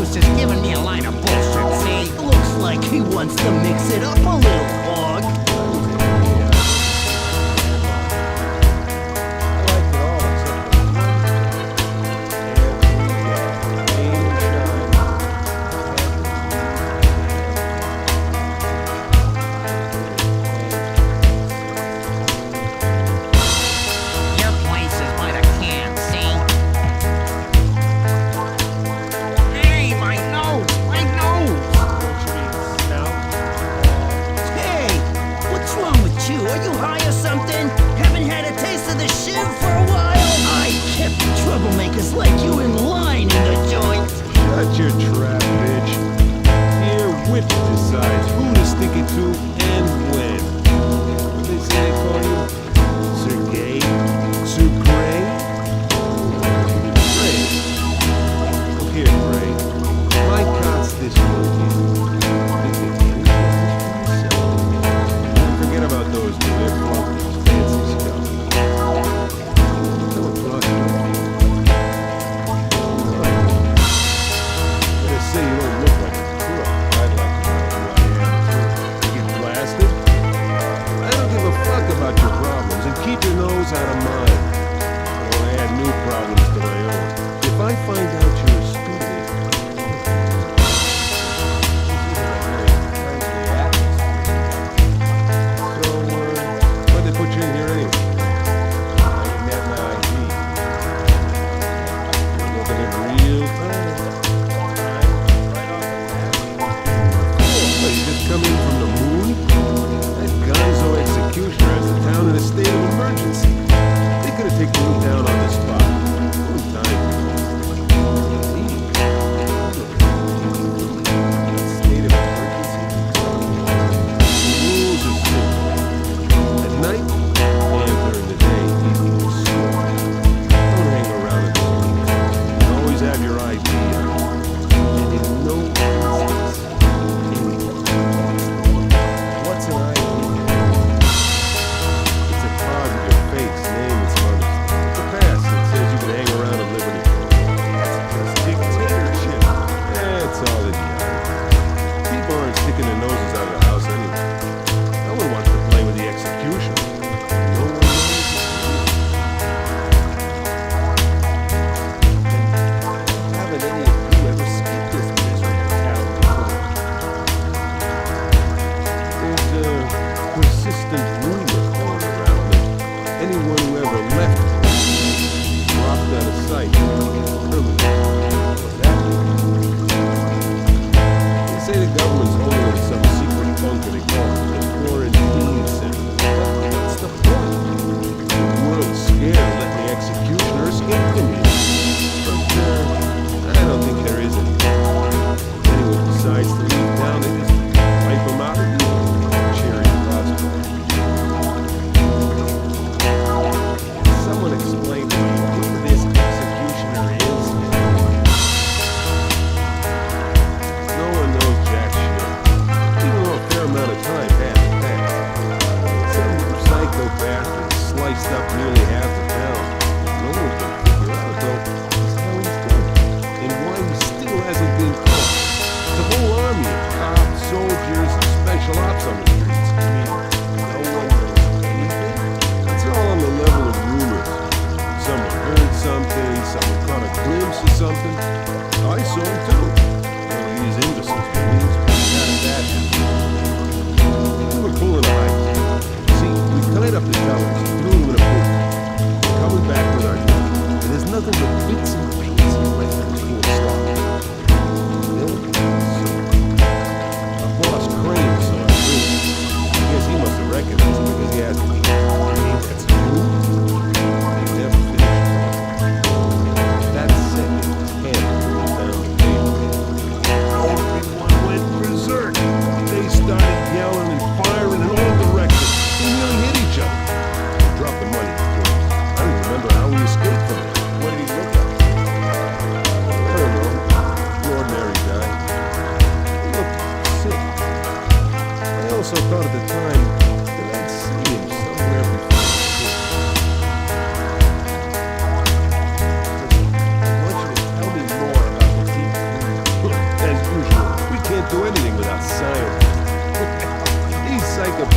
producer's giving me a line of bullshit, see? Looks like he wants to mix it up a little, Hog.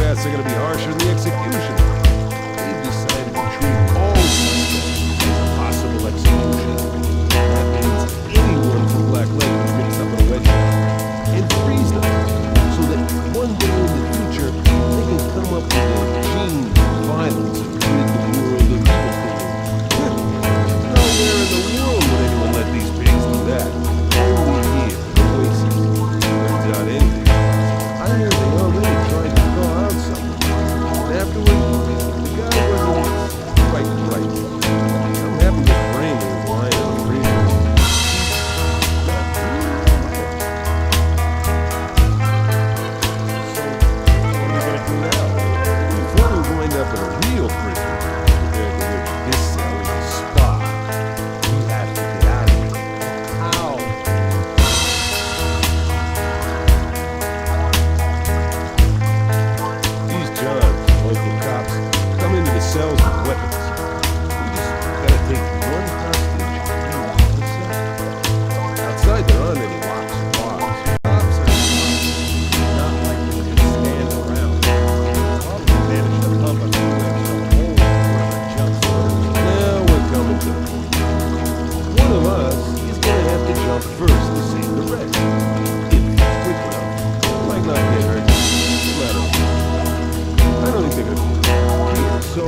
deaths are going to be harsher than the execution. They've decided to treat all suspects as a possible execution. That means anyone from Black Lake who's mixed up in a witch hunt, and freeze them so that one day in the future they can come up with a gene of violence and rid the world of evil people. Nowhere in the world would anyone let these pigs do that. Only here, in Oasis. Turns out anything. I hear they already tried to thaw out someone. And afterward, the guy wasn't quite right. I'm happy to frame him as lying on the freezer. Up in a real prison, compared to which this cell is a spa. We have to get out of here. How? These Johns, local cops, come into the cells with weapons. We just gotta take one hostage and use the cell. Outside there aren't any locks or bars. Cops are not likely to just stand around. Probably manage to pump a few extra holes wherever it jumps first. Now we're coming to the point. One of us is gonna have to jump first to save the rest. If he's quick enough, might not get hurt. Let him. I don't think they're gonna be here, so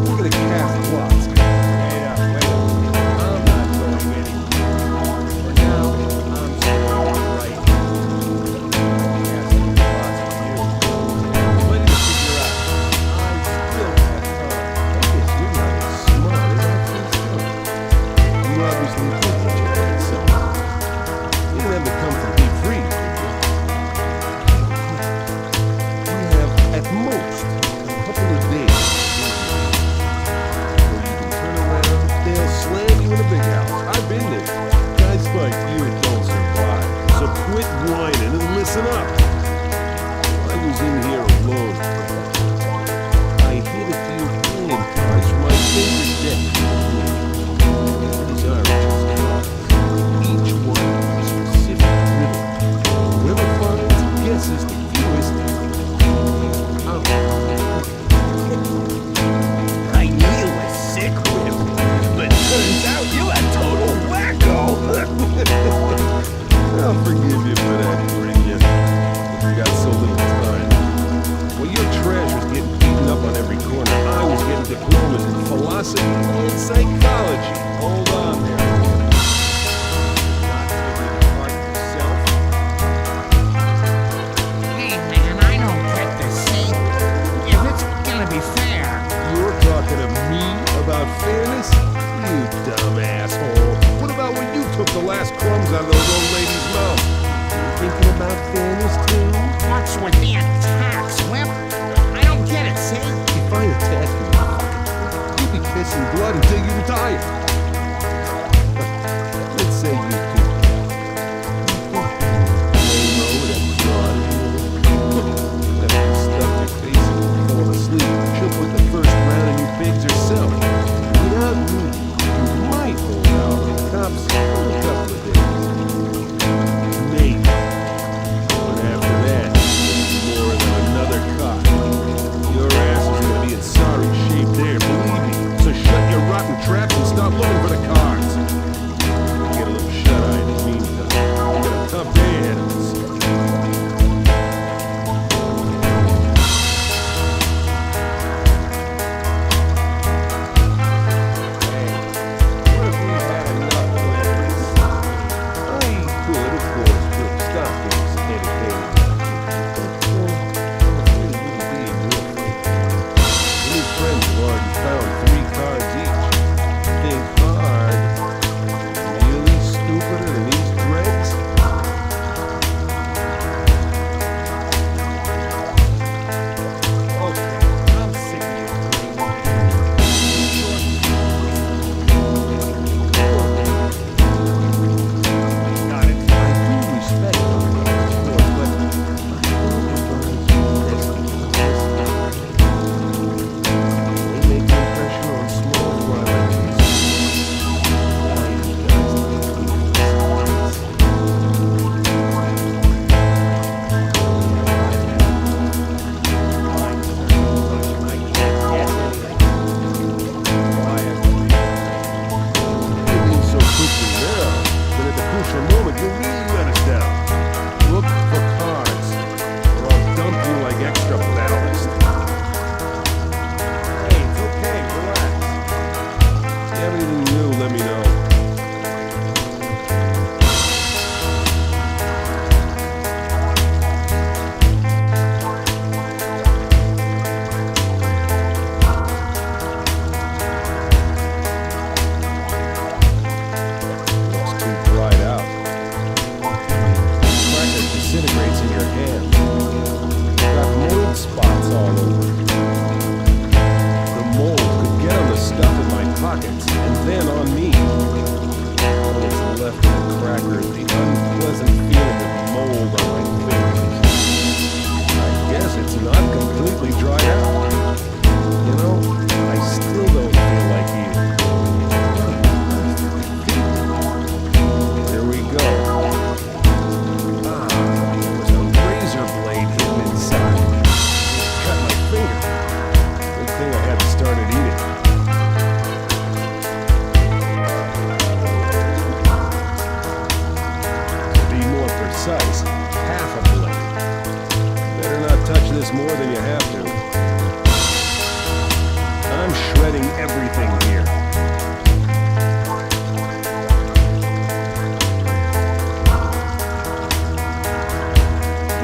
we're gonna cast lots. Wait up. I'm not going anywhere. For now, I'm staying right here. Casting lots of you. Plenty to figure out. I still have time. I guess you're not as smart as I think so. You obviously think that you're right, so you didn't have to come from be free, did you? You have, at most, a couple of days where you can turn around, they'll slam you in a big house. I've been there. Guys like you don't survive. So quit whining and listen up. I was in here alone. I hit a few playing cards from my favorite deck. These are just cards. Each one a specific riddle. Whoever finds and guesses the fewest, out. I knew you were sick, Rip, but turns out you're a total wacko. I'll forgive you for that, Brilliant. If you got so little time. Well, your trash was getting beaten up on every corner. I was getting diplomas in philosophy and psychology. Hold on there. Not taking it apart yourself. Hey, man, I don't get this. See, if it's gonna be fair. You're talking to me about fairness? You dumb asshole. What about when you took the last crumbs out of those old ladies' mouth? You thinking about fairness too? What's with the attacks, Whip? I don't get it, see? If I attack you, you'll be kissing blood until you retire. Let's say you do. Lay low and broad. That stuff your face and fall asleep. She'll put the first round of you pigs herself. Without me, you might hold out with the cops for a couple of days.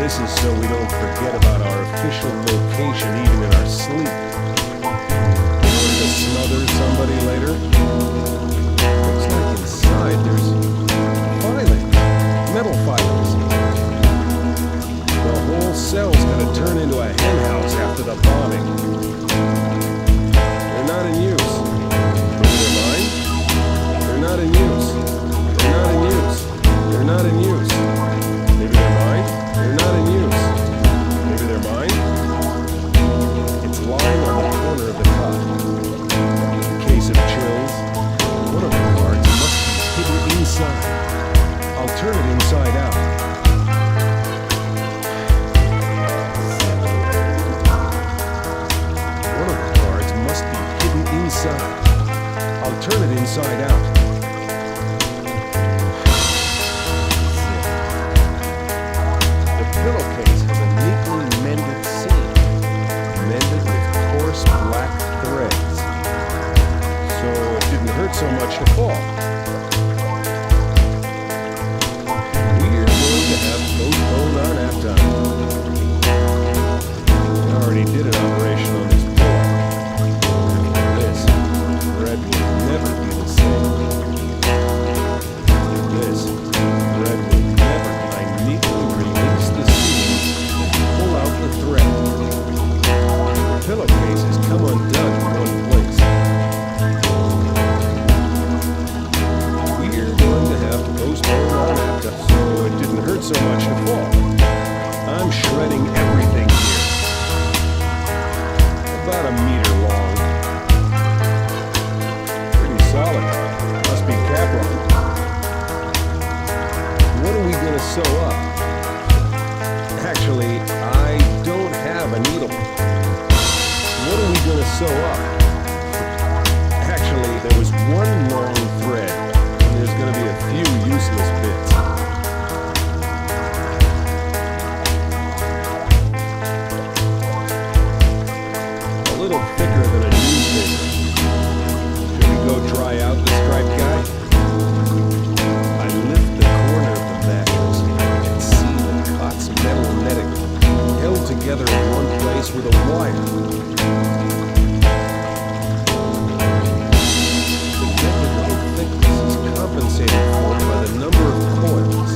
This is so we don't forget about our official location even in our sleep. In order to smother somebody later. Looks like inside there's filings, metal filings. The whole cell's gonna turn into a henhouse after the bombing. They're not in use. Maybe they're mine? They're not in use. They're not in use. They're not in use. Maybe they're mine? They're not in use. Maybe they're mine? It's lying on the corner of the cot. In case of chills, one of the cards must be hidden inside. I'll turn it inside out. One of the cards must be hidden inside. I'll turn it inside out. The pillowcase has a neatly mended seam, mended with coarse black threads, so it didn't hurt so much to fall. We're going to have postponed our nap time. I already did an operation on this pillow. After this, Fred will never be the same. After this, Fred will never. I neatly release the seam and pull out the thread. The pillowcase has come undone in one place. We're going to have to postpone our nap time, so it didn't hurt so much to fall. I'm shredding everything here. About a meter long. Pretty solid. Must be Capron. What are we gonna sew up? Actually, I don't have a needle. What are we gonna sew up? Actually, there was one long thread, and there's gonna be a few useless bits. A little thicker than a newspaper. Should we go try out the striped guy? I lift the corner of the mattress and see the cot's metal netting held together in one place with a wire. The negligible thickness is compensated for by the number of coils.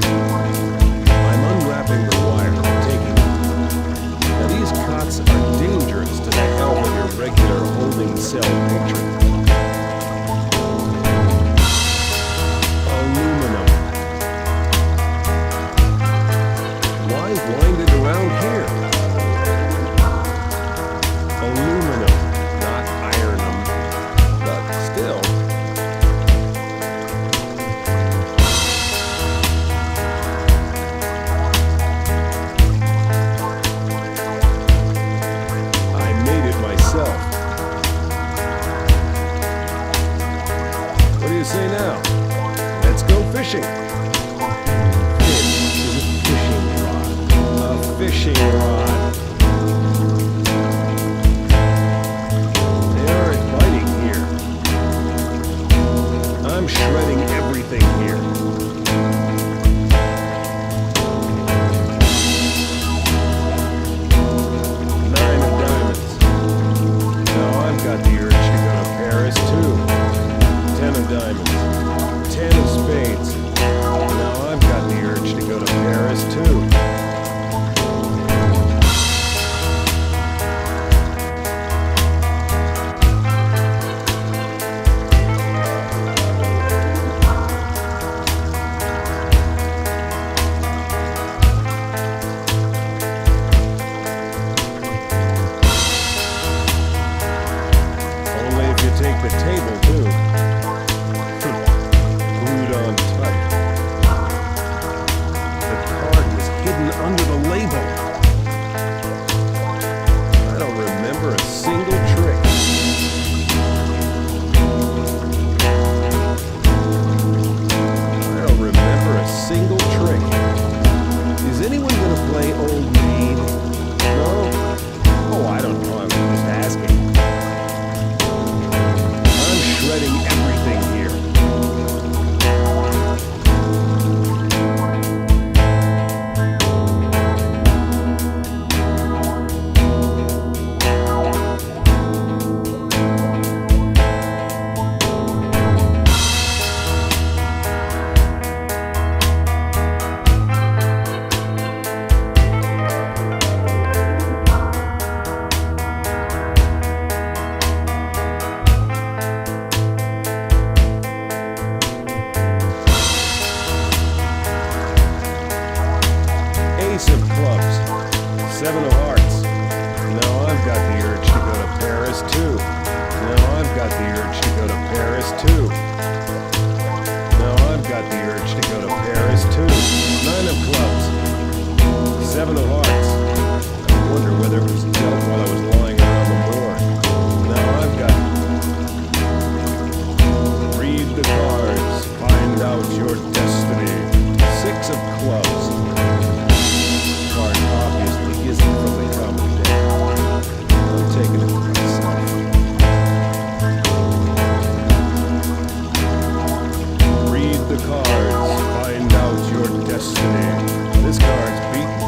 I'm unwrapping the wire and taking it. Now these cots are dangerous to the health of your regular holding cell patron. Aluminum. Why wind it around here? Aluminum, not ironum, but still. I made it myself. What do you say now? Let's go fishing. This is a fishing rod. A fishing rod. They aren't biting here. I'm shredding everything here. 9 of diamonds. Now I've got the urge to go to Paris too. 10 of diamonds. 10 of spades. Now I've got the urge to go to Paris too. Only if you take the table too. Glued on tight. Seven of hearts. I wonder whether it was dealt while I was lying around the morgue. Now I've got... Read the cards. Find out your destiny. Six of clubs. The card obviously isn't from the common deck. I'm taking it for myself. Read the cards. Find out your destiny. This card's beaten.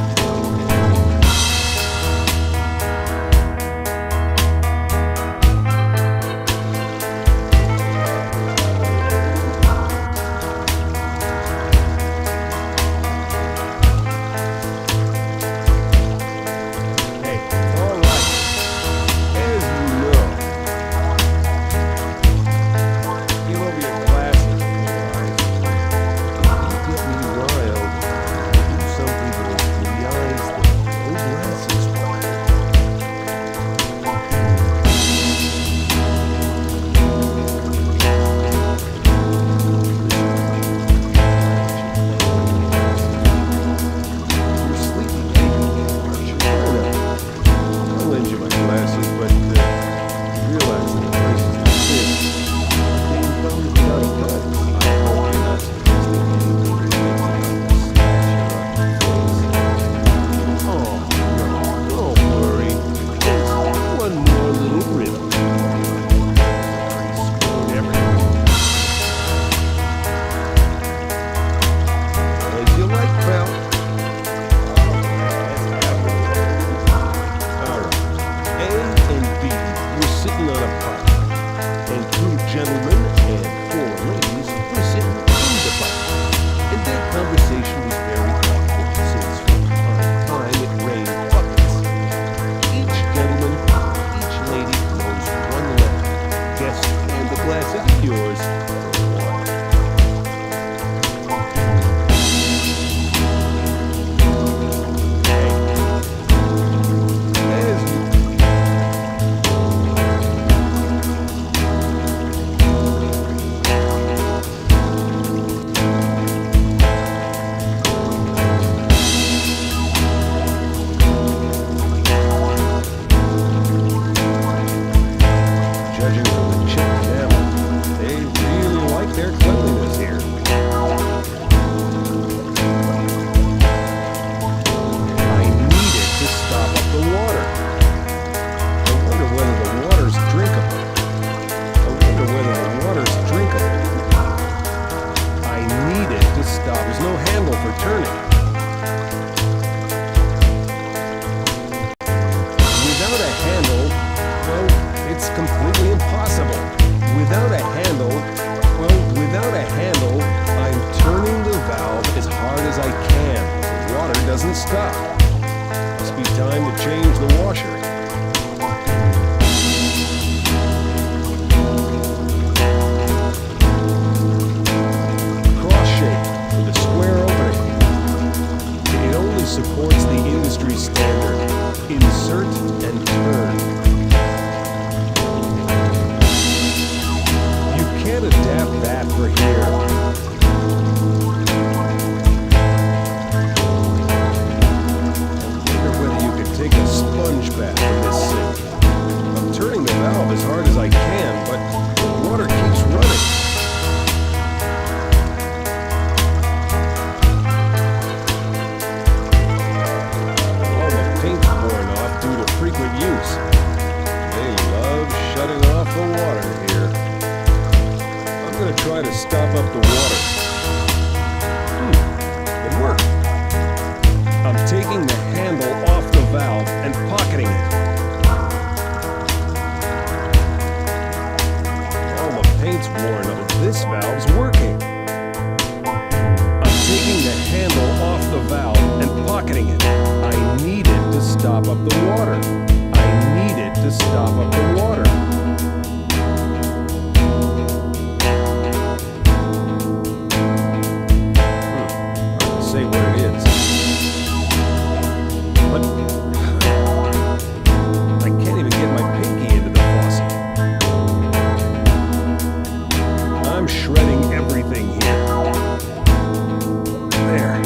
There.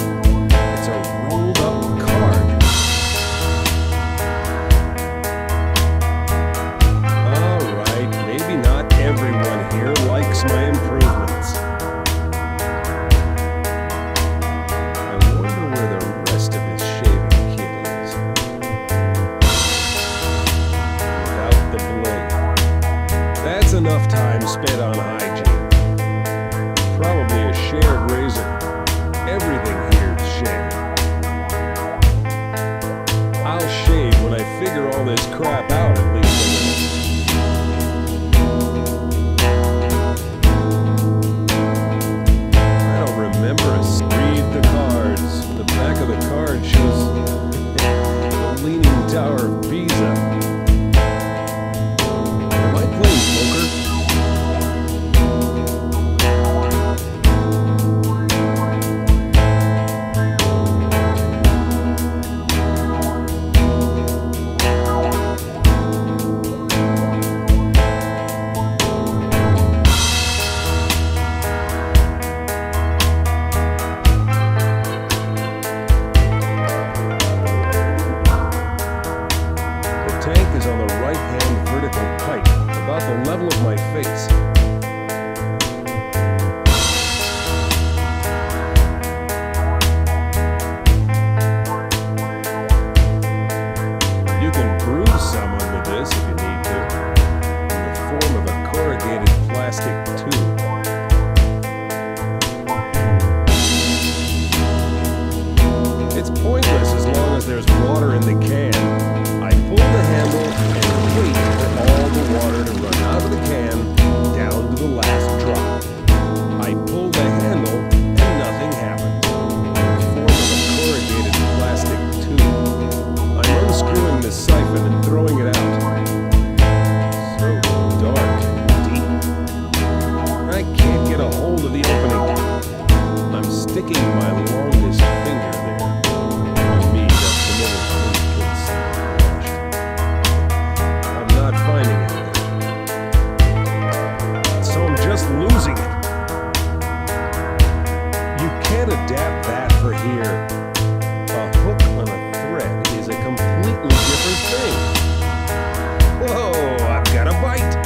It's a rolled up card. sticking my longest finger there. On me, that's the minute gets washed. I'm not finding anything. So I'm just losing it. You can't adapt that for here. A hook on a thread is a completely different thing. Whoa, I've got a bite.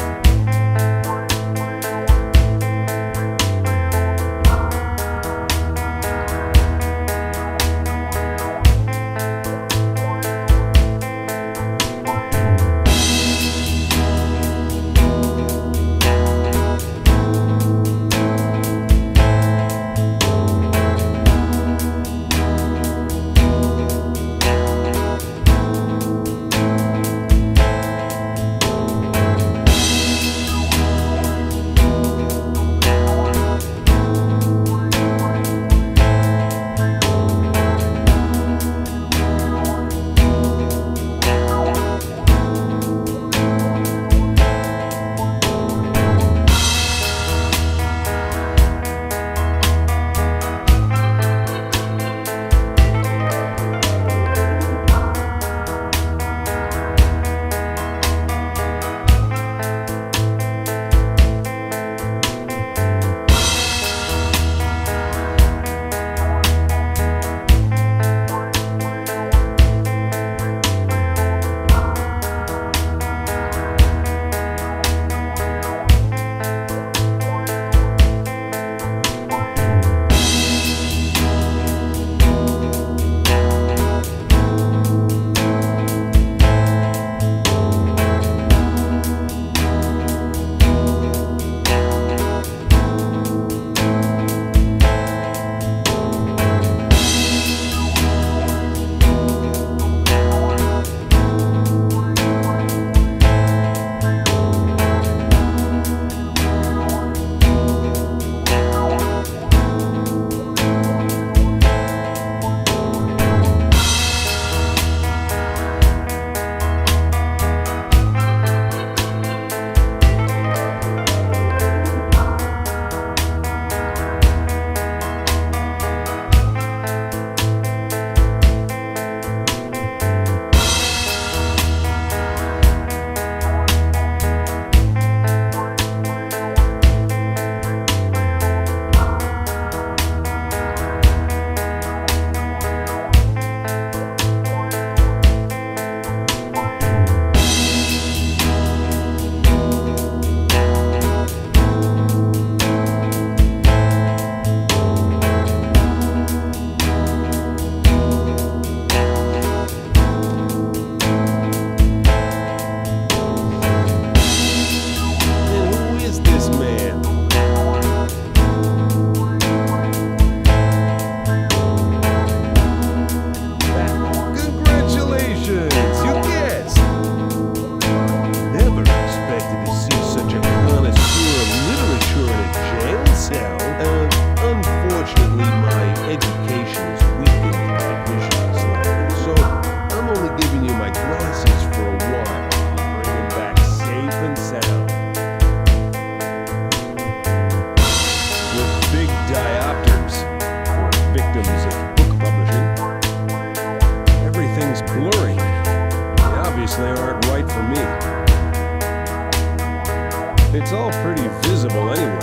It's all pretty visible anyway.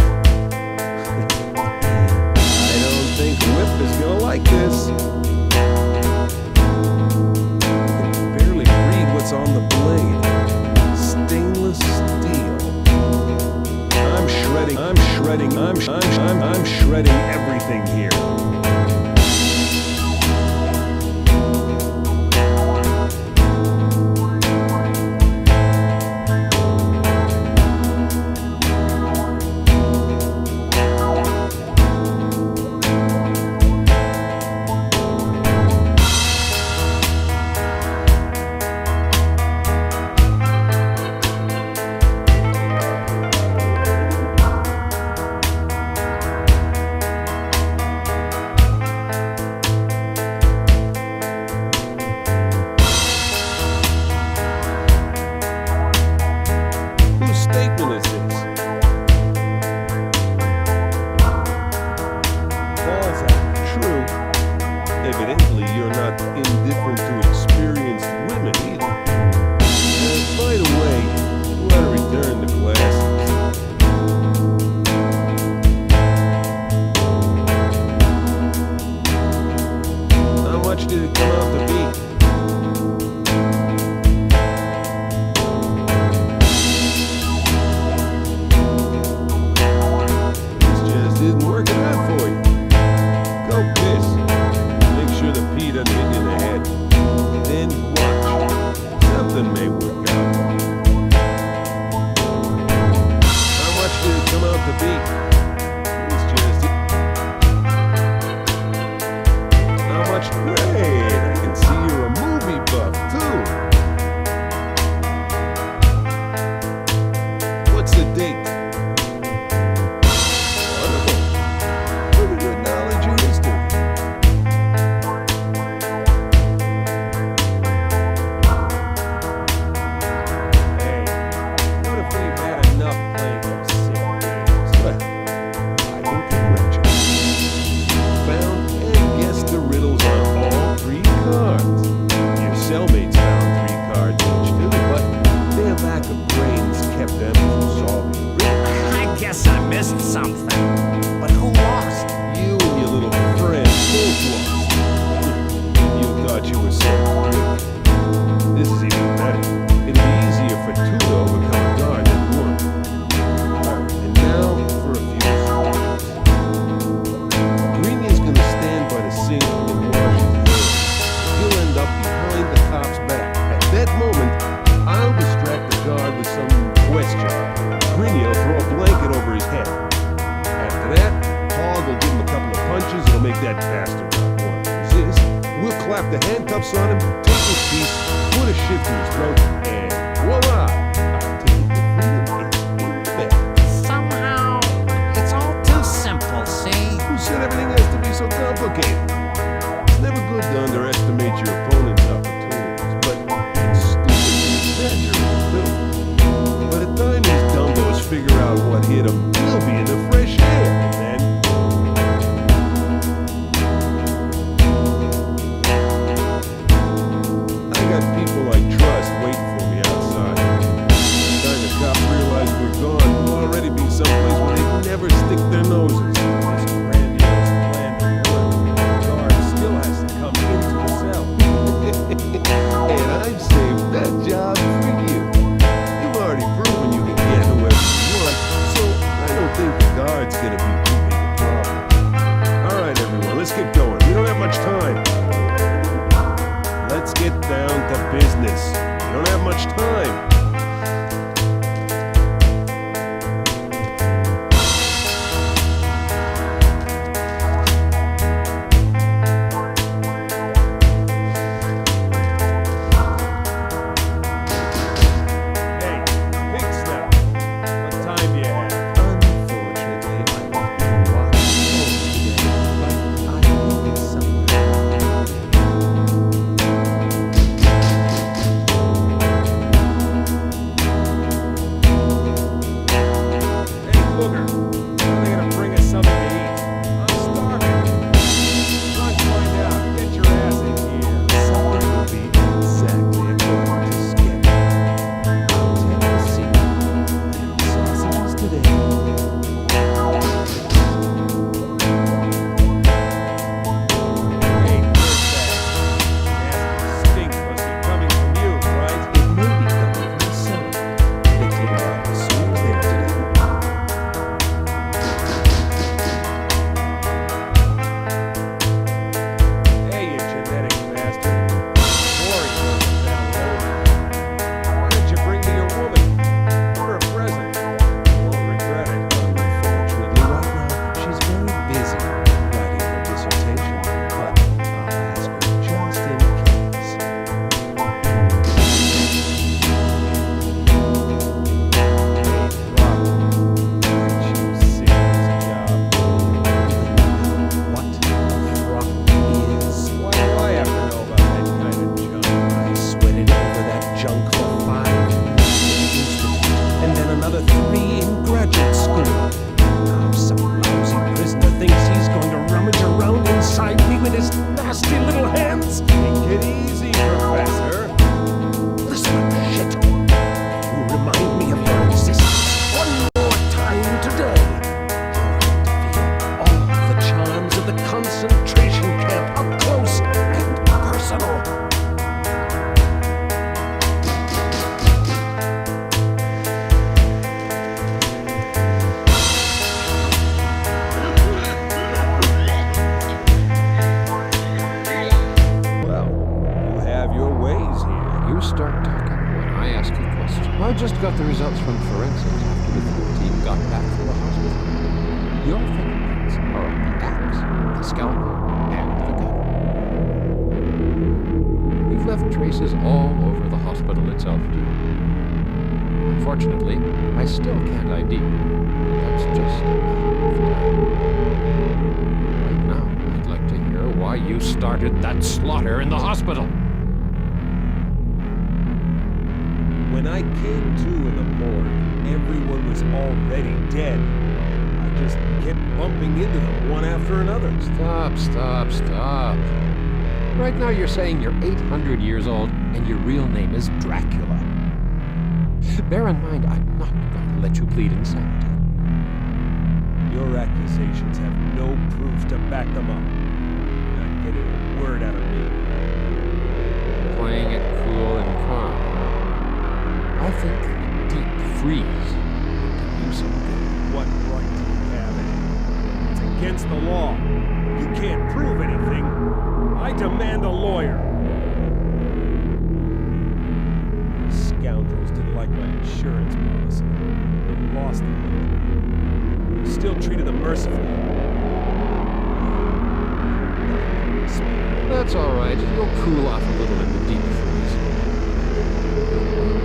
I don't think Whip is gonna like this. You can barely read what's on the blade. Stainless steel. I'm shredding everything here. morgue will give him a couple of punches, it'll make that bastard not want to resist. We'll clap the handcuffs on him, take his piece, put a shit to his throat, and voila! I'll take him to freedom in bed. Somehow, it's all too simple, see? Who said everything has to be so complicated? It's never good to underestimate your opponent's opportunities, but it's stupid to exaggerate a little. By the time these dumbos figure out what hit them, we'll be in the fresh air, and then I got people I trust waiting for me outside. By the time the cops realize we're gone, we'll already be someplace where they never stick their noses. This grandiose plan to work. The guard still has to come into the cell. And I've saved that job for you. You've already proven you can get whoever you want, so I don't think the guard's gonna be too big a problem. Alright everyone, let's get going. We don't have much time. Let's get down to business. We don't have much time. Hey, Big Snap, what time do you have? Unfortunately, I won't be watching home today, but I will be somewhere. Hey, Booger, when are they gonna bring us something to eat? I'm starving. Run, find out. Get your ass in here. Something will be exactly according to schedule. I'll tell you a secret. Sausages today. Hey, dirtbag. Nasty stink must be coming from you, right? It may be coming from the cellar. They cleaned out the sewer there today. Hey, you genetic bastard. Boring doesn't that alone. Why didn't you bring me your woman? Give her a present. You won't regret it. Unfortunately, right now, she's very busy writing her dissertation, but I'll ask her just in case. Hey, Brock. Aren't you sick of this job? What a throttle is. Why do I have to know about that kind of junk? I sweated over that junk for 5 years at the Institute, and then another 3 in graduate school. Now some lousy prisoner thinks he's going to rummage around inside me with his nasty little hands. Take it easy, Professor. Listen, shit. You remind me of your existence one more time today. You're going to feel all the charms of the concentration camp up close and personal. Well, you have your ways here. You start talking when I ask you questions. I just got the results from forensics after the full team got back from the hospital. Your fingerprints are on the axe, the scalpel, and the gun. You've left traces all over the hospital itself, too. Unfortunately, I still can't ID you. That's just a matter of time. Right now, I'd like to hear why you started that slaughter in the hospital. When I came to in the morgue, everyone was already dead. I just kept bumping into them one after another. Stop. Right now you're saying you're 800 years old and your real name is Dracula. Bear in mind, I'm not going to let you plead insanity. Your accusations have no proof to back them up. You're not getting a word out of me. Playing it cool and calm. I think a deep freeze would do you some good. What right do you have in it? It's against the law. You can't prove anything. I demand a lawyer. These scoundrels didn't like my insurance policy. They lost it. Still treated them mercifully. It's all right. You'll cool off a little in the deep freeze.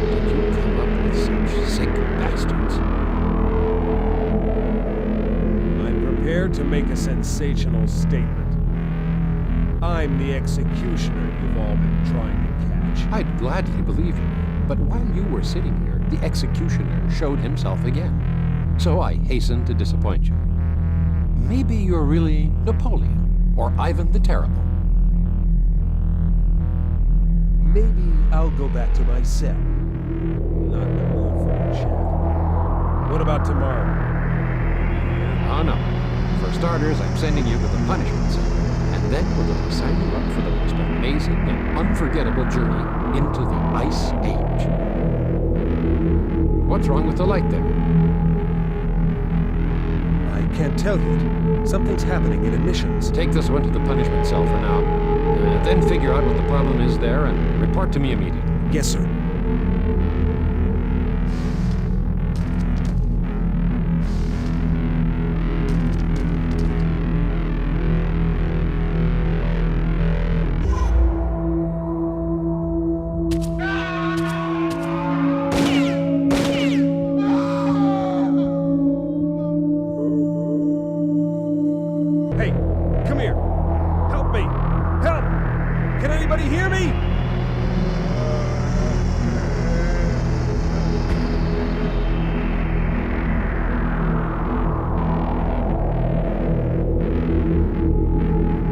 Did you come up with such sick bastards? I'm prepared to make a sensational statement. I'm the executioner you've all been trying to catch. I'd gladly believe you, but while you were sitting here, the executioner showed himself again. So I hasten to disappoint you. Maybe you're really Napoleon or Ivan the Terrible. Maybe I'll go back to my cell. Not in the mood for a chat. What about tomorrow? Oh no. For starters, I'm sending you to the punishment cell, and then we're going to sign you up for the most amazing and unforgettable journey into the Ice Age. What's wrong with the light there? I can't tell yet. Something's happening in admissions. Take this one to the punishment cell for now. Then figure out what the problem is there and report to me immediately. Yes, sir. Hey, come here. Help me. Help! Can anybody hear me?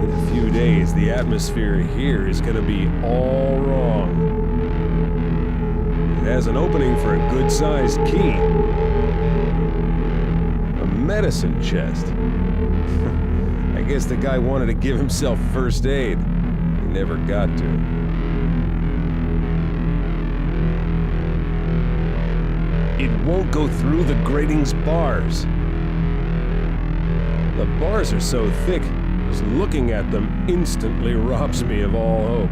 In a few days, the atmosphere here is going to be all wrong. It has an opening for a good-sized key. A medicine chest. I guess the guy wanted to give himself first aid. He never got to. It won't go through the grating's bars. The bars are so thick, just looking at them instantly robs me of all hope.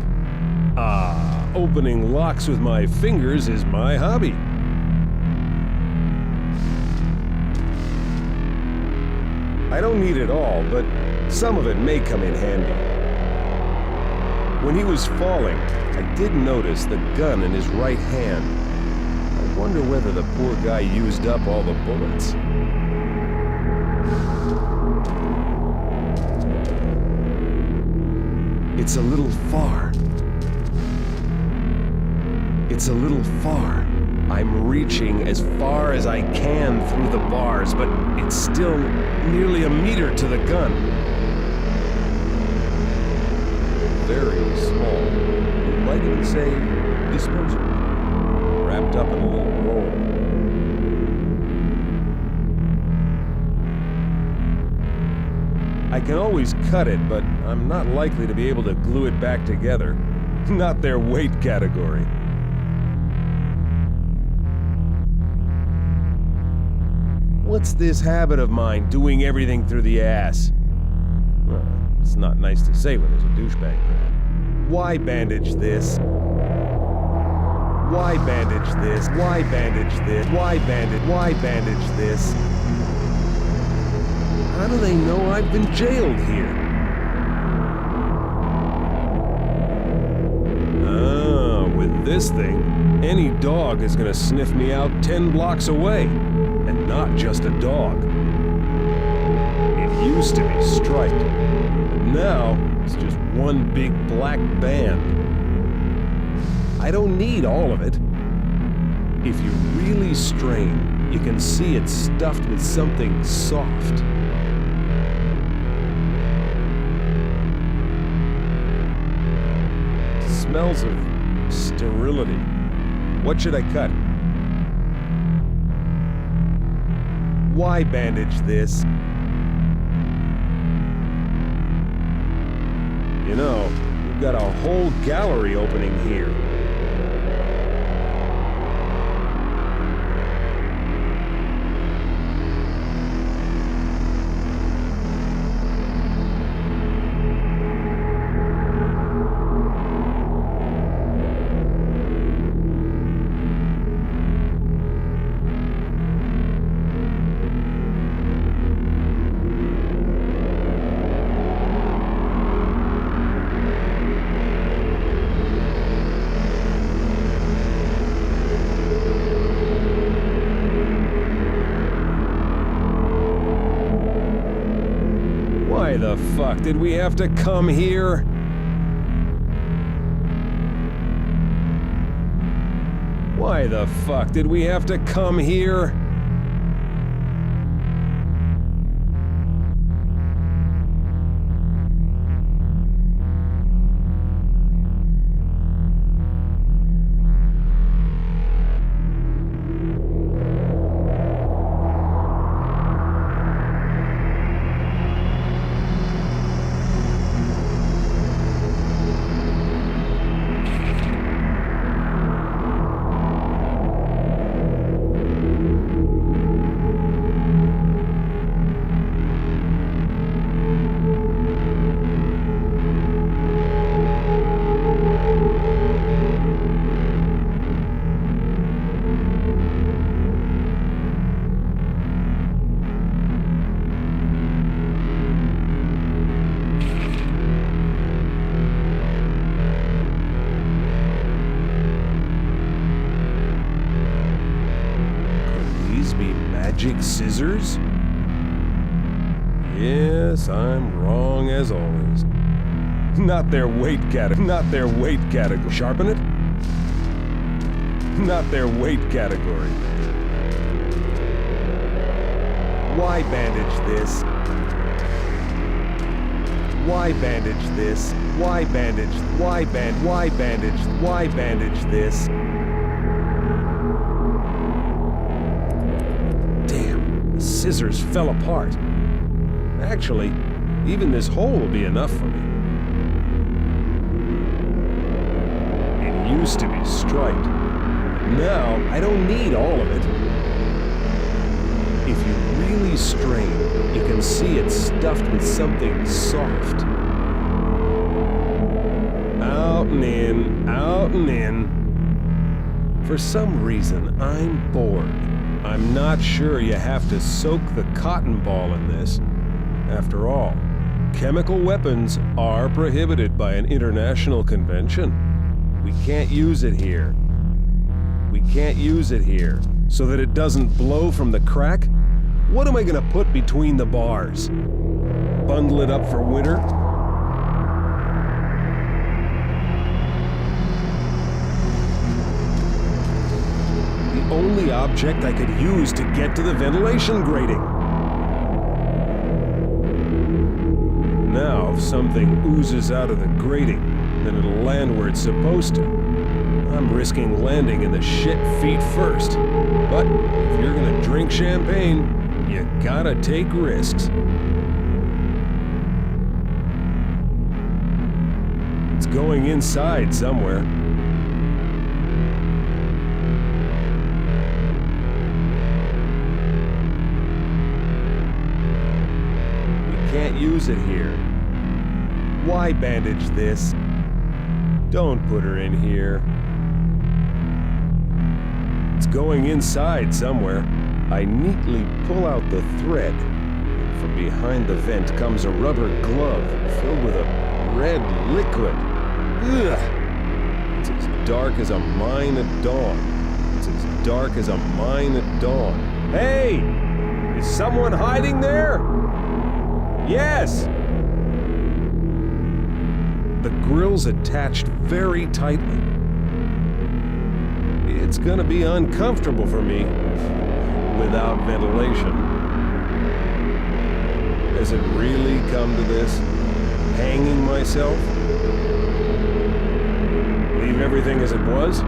Opening locks with my fingers is my hobby. I don't need it all, but some of it may come in handy. When he was falling, I did notice the gun in his right hand. I wonder whether the poor guy used up all the bullets. It's a little far. It's a little far. I'm reaching as far as I can through the bars, but it's still nearly a meter to the gun. Very small. You might even say disposable. Wrapped up in a little roll. I can always cut it, but I'm not likely to be able to glue it back together. Not their weight category. What's this habit of mine, doing everything through the ass? Well, it's not nice to say when there's a douchebag there. Why bandage this? Why bandage this? Why bandage this? Why bandage this? How do they know I've been jailed here? With this thing, any dog is gonna sniff me out 10 blocks away. And not just a dog. It used to be striped, but now it's just one big black band. I don't need all of it. If you really strain, you can see it's stuffed with something soft. It smells of sterility. What should I cut? Why bandage this? You know, we've got a whole gallery opening here. Why the fuck did we have to come here? Why the fuck did we have to come here? Magic scissors? Yes, I'm wrong as always. Not their weight category. Sharpen it? Not their weight category. Why bandage this? Why bandage this? Why bandage this? Scissors fell apart. Actually, even this hole will be enough for me. It used to be striped. Now, I don't need all of it. If you really strain, you can see it's stuffed with something soft. Out and in, out and in. For some reason, I'm bored. I'm not sure you have to soak the cotton ball in this. After all, chemical weapons are prohibited by an international convention. We can't use it here. We can't use it here. So that it doesn't blow from the crack? What am I gonna put between the bars? Bundle it up for winter? The only object I could use to get to the ventilation grating. Now, if something oozes out of the grating, then it'll land where it's supposed to. I'm risking landing in the shit feet first. But if you're gonna drink champagne, you gotta take risks. It's going inside somewhere. Can't use it here. Why bandage this? Don't put her in here. It's going inside somewhere. I neatly pull out the thread. From behind the vent comes a rubber glove filled with a red liquid. Ugh. It's as dark as a mine at dawn. It's as dark as a mine at dawn. Hey! Is someone hiding there? Yes! The grill's attached very tightly. It's gonna be uncomfortable for me without ventilation. Has it really come to this? Hanging myself? Leave everything as it was?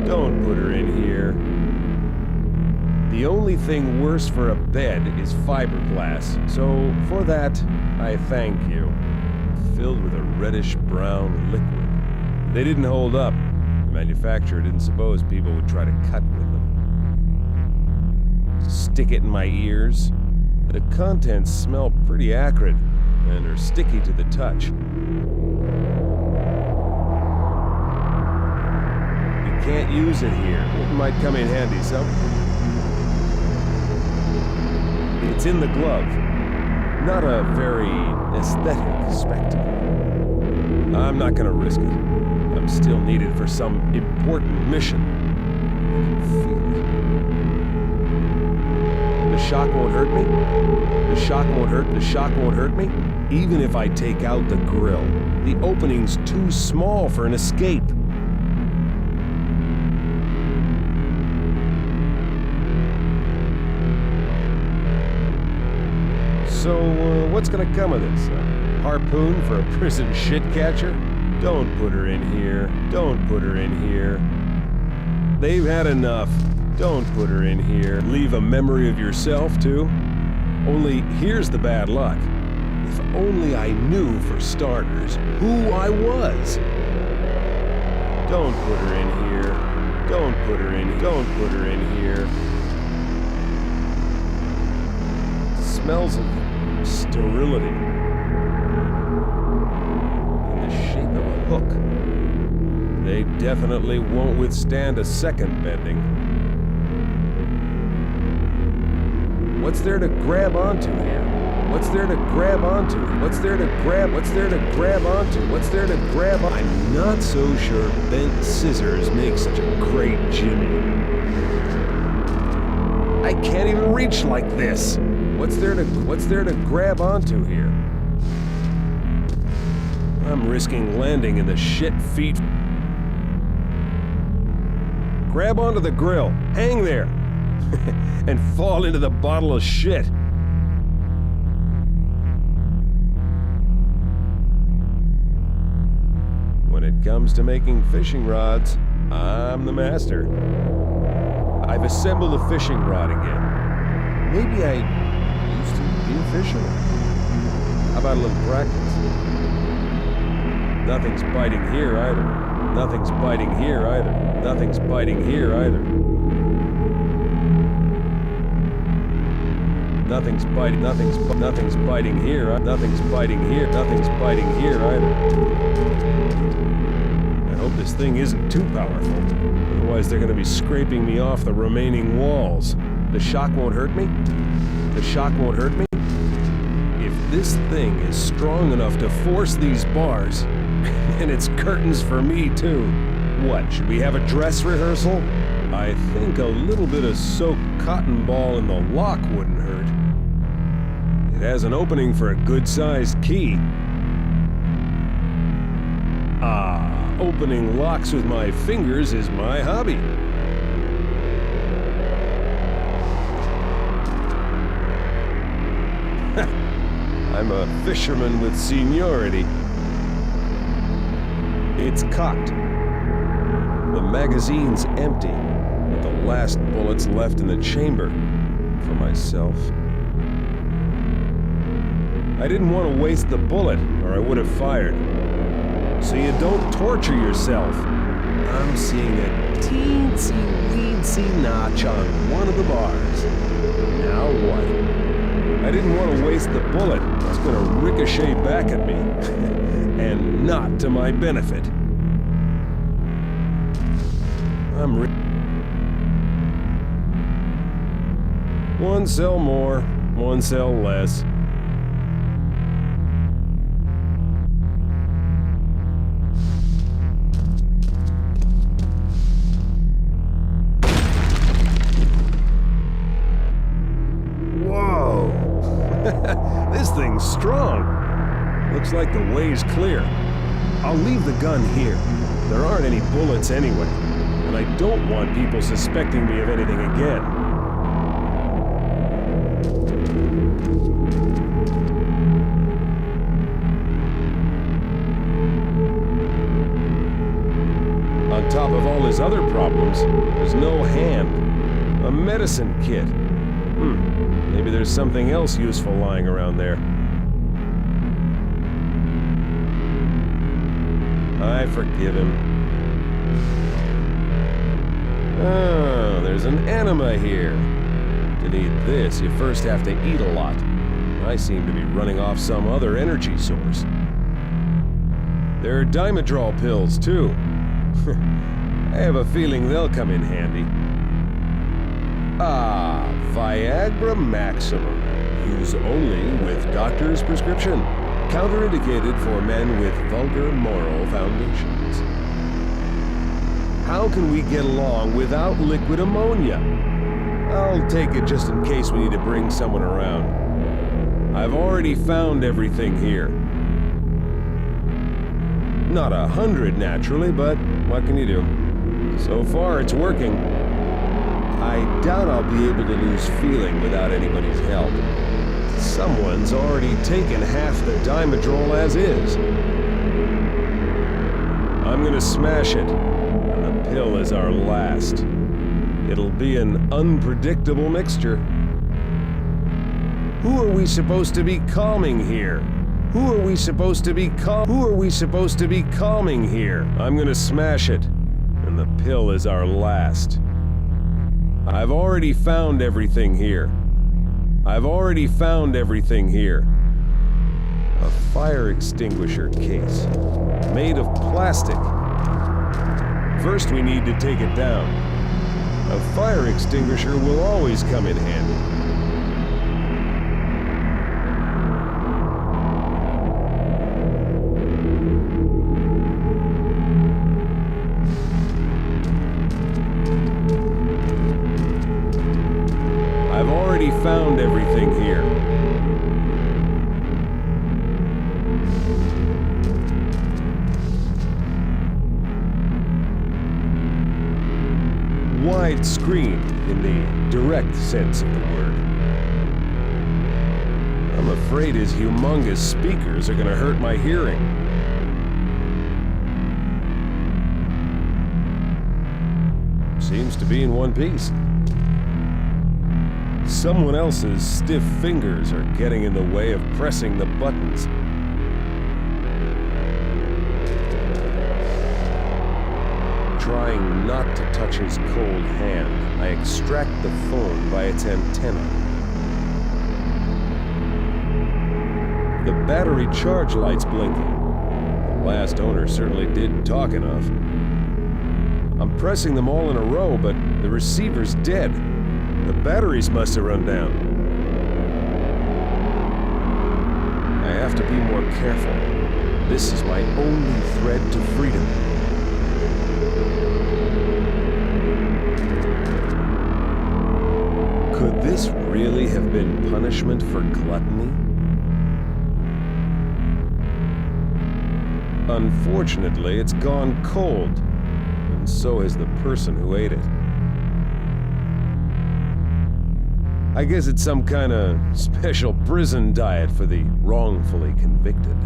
Don't put her in here. The only thing worse for a bed is fiberglass, so for that, I thank you. Filled with a reddish-brown liquid. They didn't hold up. The manufacturer didn't suppose people would try to cut with them. Stick it in my ears. The contents smell pretty acrid and are sticky to the touch. You can't use it here. It might come in handy, so. It's in the glove. Not a very aesthetic spectacle. I'm not gonna risk it. I'm still needed for some important mission. I can feel it. The shock won't hurt me? The shock won't hurt, the shock won't hurt me? Even if I take out the grill, the opening's too small for an escape. So, what's gonna come of this? A harpoon for a prison shit catcher? Don't put her in here. Don't put her in here. They've had enough. Don't put her in here. Leave a memory of yourself, too? Only here's the bad luck. If only I knew, for starters, who I was. Don't put her in here. Don't put her in. Don't put her in here. It smells of sterility. In the shape of a hook. They definitely won't withstand a second bending. What's there to grab onto here? What's there to grab onto? What's there to grab? What's there to grab onto? What's there to grab on? I'm not so sure bent scissors make such a great jimmy. I can't even reach like this. What's there to grab onto here? I'm risking landing in the shit feet. Grab onto the grill, hang there, and fall into the bottle of shit. When it comes to making fishing rods, I'm the master. I've assembled a fishing rod again. Maybe I used to be a fisherman. How about a little practice? Nothing's biting here either. Nothing's biting here either. Nothing's biting here either. Nothing's biting here. Nothing's biting here. Nothing's biting here either. I hope this thing isn't too powerful. Otherwise they're gonna be scraping me off the remaining walls. The shock won't hurt me? The shock won't hurt me? If this thing is strong enough to force these bars, and it's curtains for me, too. What, should we have a dress rehearsal? I think a little bit of soaked cotton ball in the lock wouldn't hurt. It has an opening for a good-sized key. Opening locks with my fingers is my hobby. I'm a fisherman with seniority. It's cocked. The magazine's empty, with the last bullets left in the chamber for myself. I didn't want to waste the bullet, or I would have fired. So you don't torture yourself. I'm seeing a teensy-weensy notch on one of the bars. Now what? I didn't want to waste the bullet. It's going to ricochet back at me. And not to my benefit. One cell more, one cell less. Whoa! This thing's strong. Looks like the way's clear. I'll leave the gun here. There aren't any bullets anyway, and I don't want people suspecting me of anything again. On top of all his other problems, there's no hand. A medicine kit. Maybe there's something else useful lying around there. I forgive him. Oh, there's an enema here. To need this, you first have to eat a lot. I seem to be running off some other energy source. There are Dimedrol pills, too. I have a feeling they'll come in handy. Viagra Maximum. Use only with doctor's prescription. Counterindicated for men with vulgar moral foundations. How can we get along without liquid ammonia? I'll take it just in case we need to bring someone around. I've already found everything here. Not 100, naturally, but what can you do? So far, it's working. I doubt I'll be able to lose feeling without anybody's help. Someone's already taken half the Dimedrol as is. I'm gonna smash it, and the pill is our last. It'll be an unpredictable mixture. Who are we supposed to be calming here? Who are we supposed to be calming here? I'm gonna smash it, and the pill is our last. I've already found everything here. I've already found everything here. A fire extinguisher case, made of plastic. First, we need to take it down. A fire extinguisher will always come in handy. I've already found everything here. Wide screen in the direct sense of the word. I'm afraid his humongous speakers are gonna hurt my hearing. Seems to be in one piece. Someone else's stiff fingers are getting in the way of pressing the buttons. Trying not to touch his cold hand, I extract the phone by its antenna. The battery charge light's blinking. The last owner certainly did talk enough. I'm pressing them all in a row, but the receiver's dead. The batteries must have run down. I have to be more careful. This is my only thread to freedom. Could this really have been punishment for gluttony? Unfortunately, it's gone cold, and so has the person who ate it. I guess it's some kind of special prison diet for the wrongfully convicted.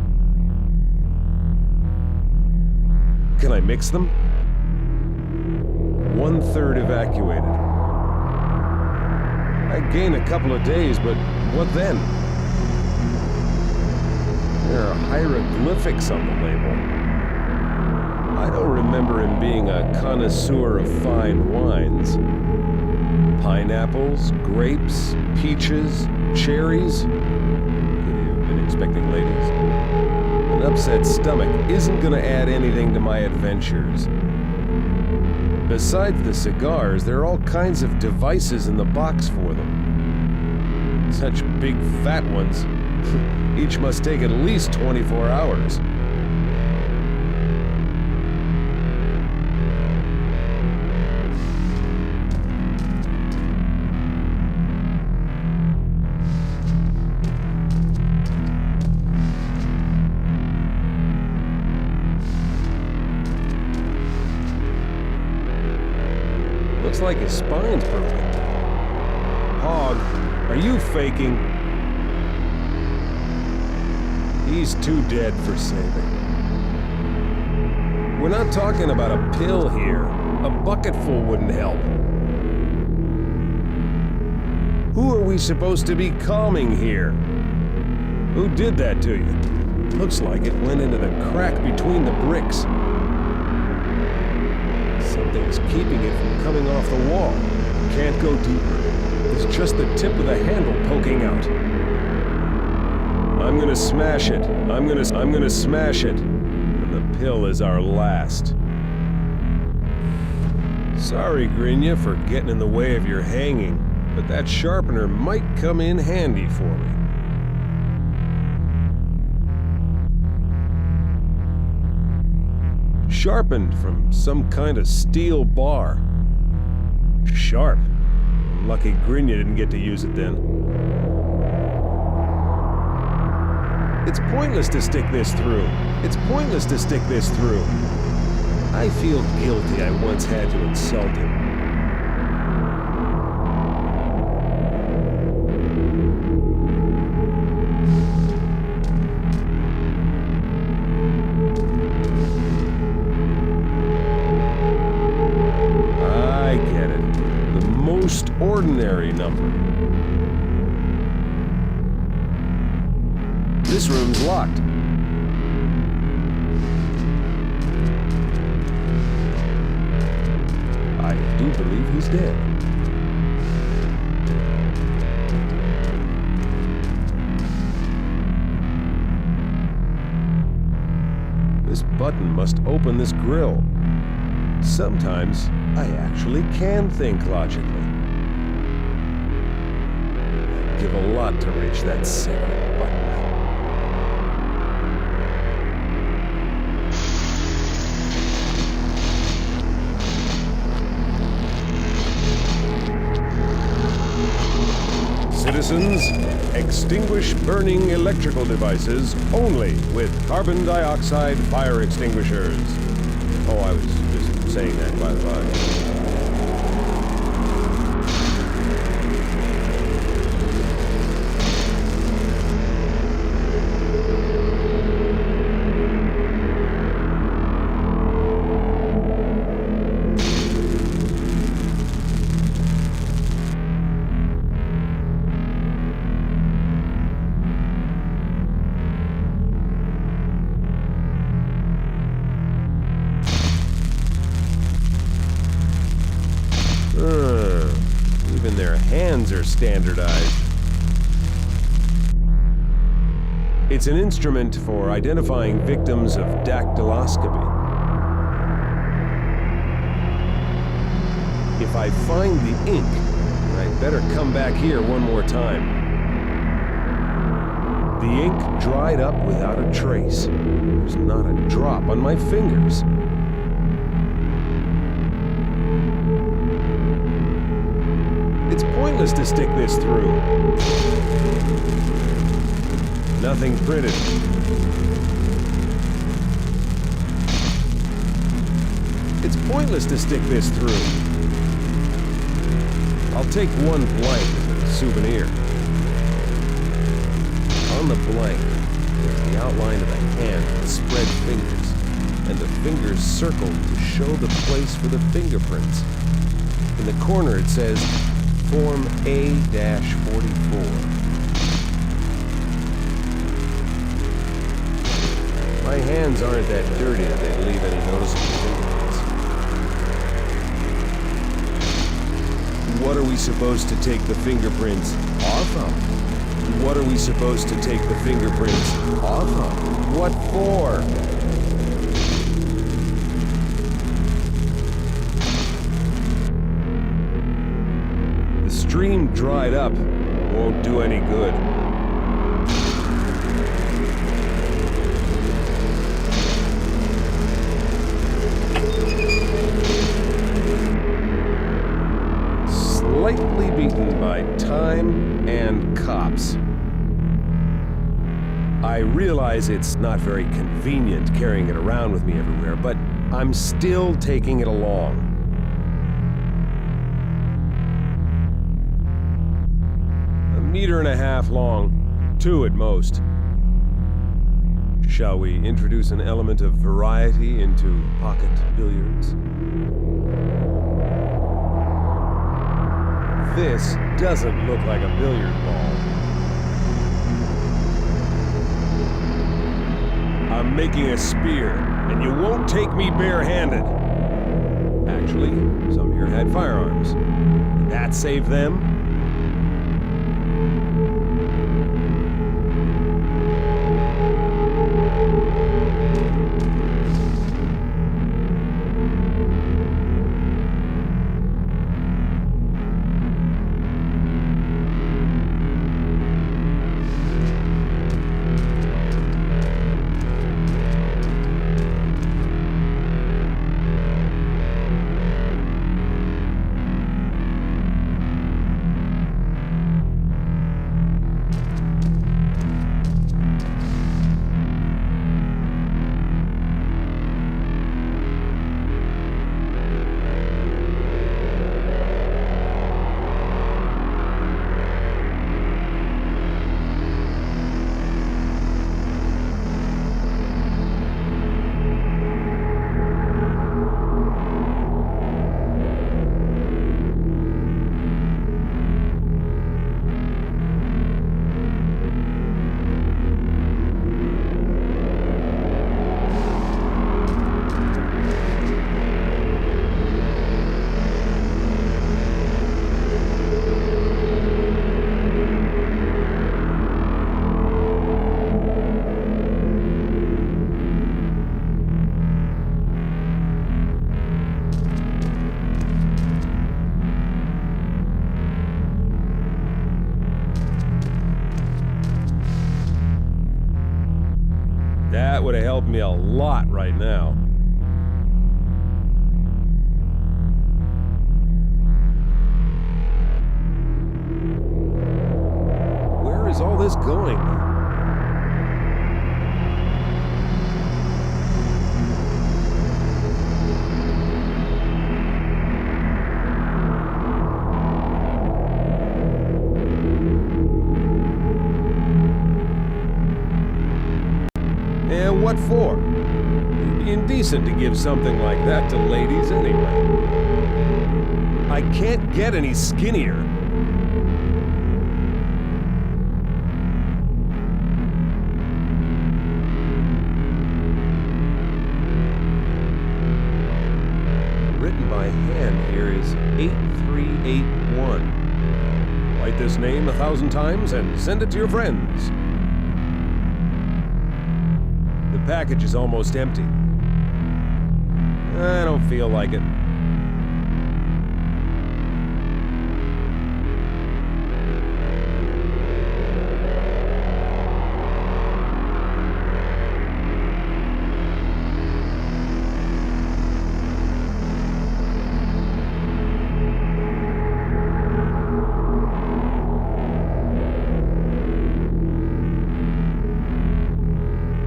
Can I mix them? 1/3 evacuated. I gain a couple of days, but what then? There are hieroglyphics on the label. I don't remember him being a connoisseur of fine wines. Pineapples, grapes, peaches, cherries. Could he have been expecting ladies? An upset stomach isn't gonna add anything to my adventures. Besides the cigars, there are all kinds of devices in the box for them. Such big fat ones. Each must take at least 24 hours. Looks like his spine's broken. Hog, are you faking? He's too dead for saving. We're not talking about a pill here. A bucketful wouldn't help. Who are we supposed to be calming here? Who did that to you? Looks like it went into the crack between the bricks. Something's keeping it from coming off the wall. Can't go deeper. It's just the tip of the handle poking out. I'm gonna smash it. I'm gonna smash it. And the pill is our last. Sorry, Grinya, for getting in the way of your hanging, but that sharpener might come in handy for me. Sharpened from some kind of steel bar. Sharp. Lucky Grinya didn't get to use it then. It's pointless to stick this through. It's pointless to stick this through. I feel guilty I once had to insult him. I get it. The most ordinary number. This room's locked. I do believe he's dead. This button must open this grill. Sometimes I actually can think logically. I'd give a lot to reach that sacred button. Citizens, extinguish burning electrical devices only with carbon dioxide fire extinguishers. Oh, I was just saying that by the by. Even their hands are standardized. It's an instrument for identifying victims of dactyloscopy. If I find the ink, I'd better come back here one more time. The ink dried up without a trace. There's not a drop on my fingers. It's pointless to stick this through. Nothing printed. It's pointless to stick this through. I'll take one blank as a souvenir. On the blank, there's the outline of a hand with spread fingers, and the fingers circled to show the place for the fingerprints. In the corner it says, Form A-44. My hands aren't that dirty that they'd leave any noticeable fingerprints. What are we supposed to take the fingerprints off of? What are we supposed to take the fingerprints off of? What for? Stream dried up won't do any good. Slightly beaten by time and cops. I realize it's not very convenient carrying it around with me everywhere, but I'm still taking it along. Meter and a half long, 2 at most. Shall we introduce an element of variety into pocket billiards? This doesn't look like a billiard ball. I'm making a spear, and you won't take me barehanded. Actually, some here had firearms. Did that save them? That would have helped me a lot right now. Where is all this going? And what for? It'd be indecent to give something like that to ladies anyway. I can't get any skinnier. Written by hand here is 8381. Write this name 1,000 times and send it to your friends. The package is almost empty. I don't feel like it.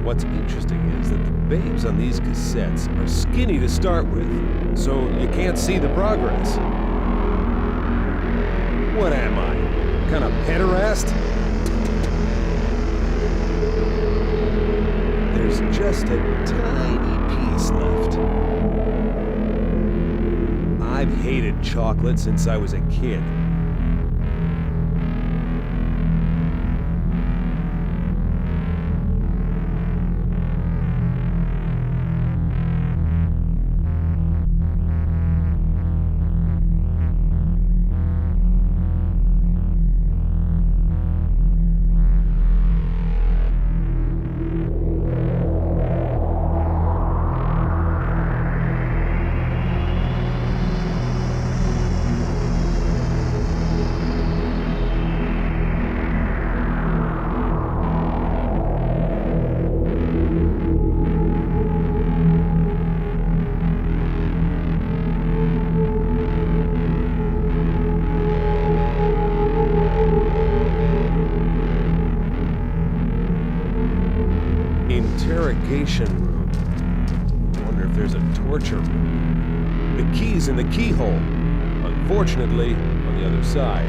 What's interesting is that the babes on these cassettes are skinny to start with, so you can't see the progress. What am I? Kind of pederast? There's just a tiny piece left. I've hated chocolate since I was a kid. Interrogation room. I wonder if there's a torture room. The key's in the keyhole. Unfortunately, on the other side.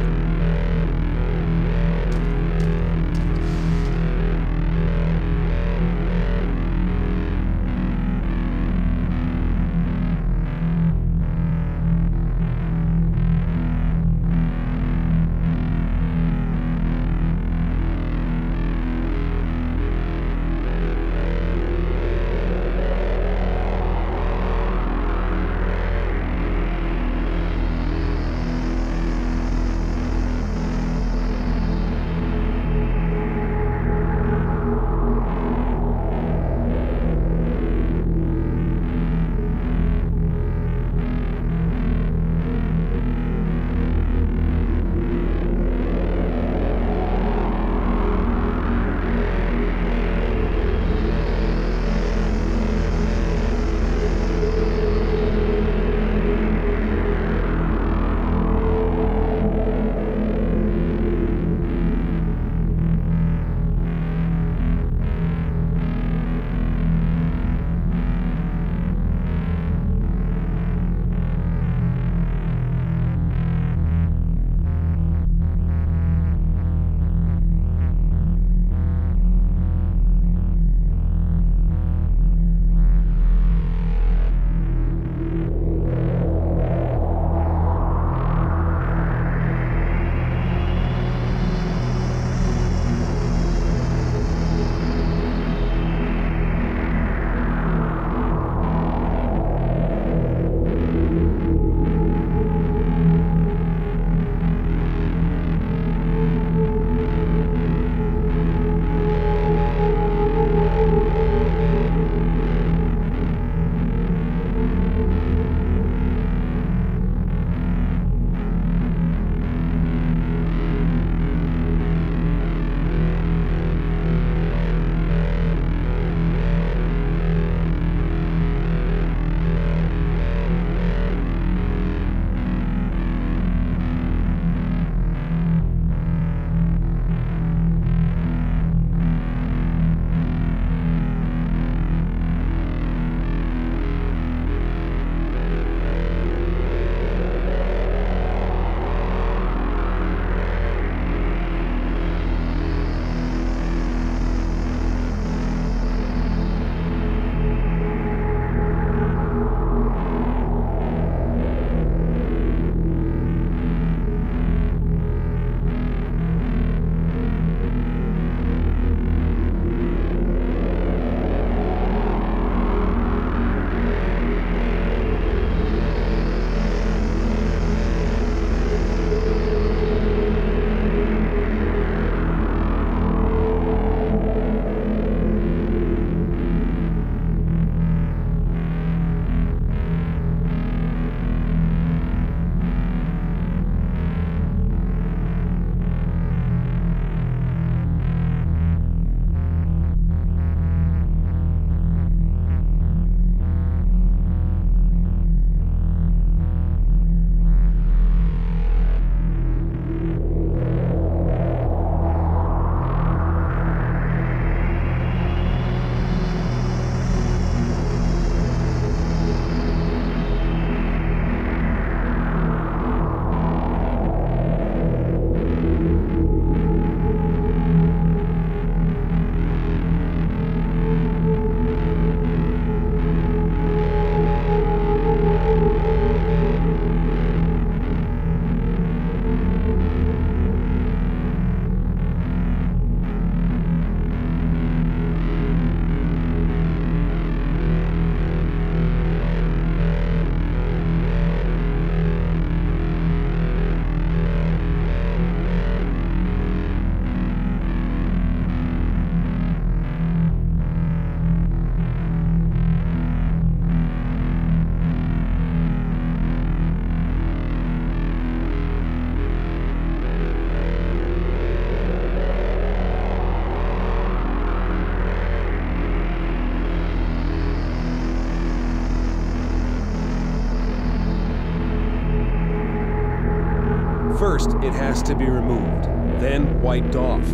First, it has to be removed, then wiped off.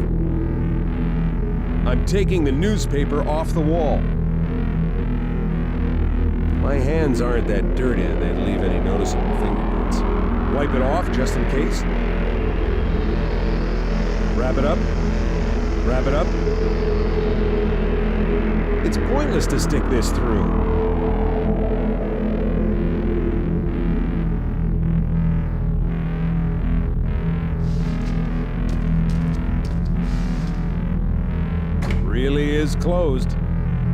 I'm taking the newspaper off the wall. My hands aren't that dirty that they'd leave any noticeable fingerprints. Wipe it off just in case. Wrap it up. Wrap it up. It's pointless to stick this through. It really is closed.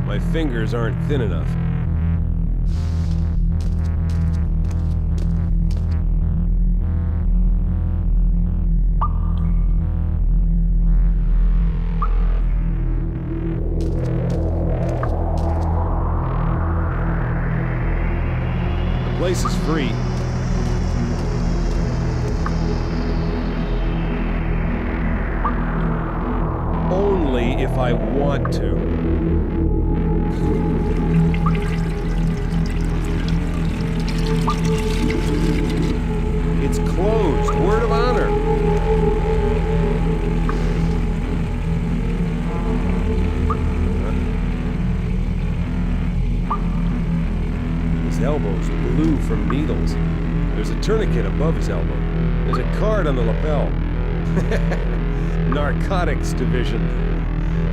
My fingers aren't thin enough. The place is free. Only if I want to. It's closed. Word of honor. His elbow's blue from needles. There's a tourniquet above his elbow. There's a card on the lapel. Narcotics division.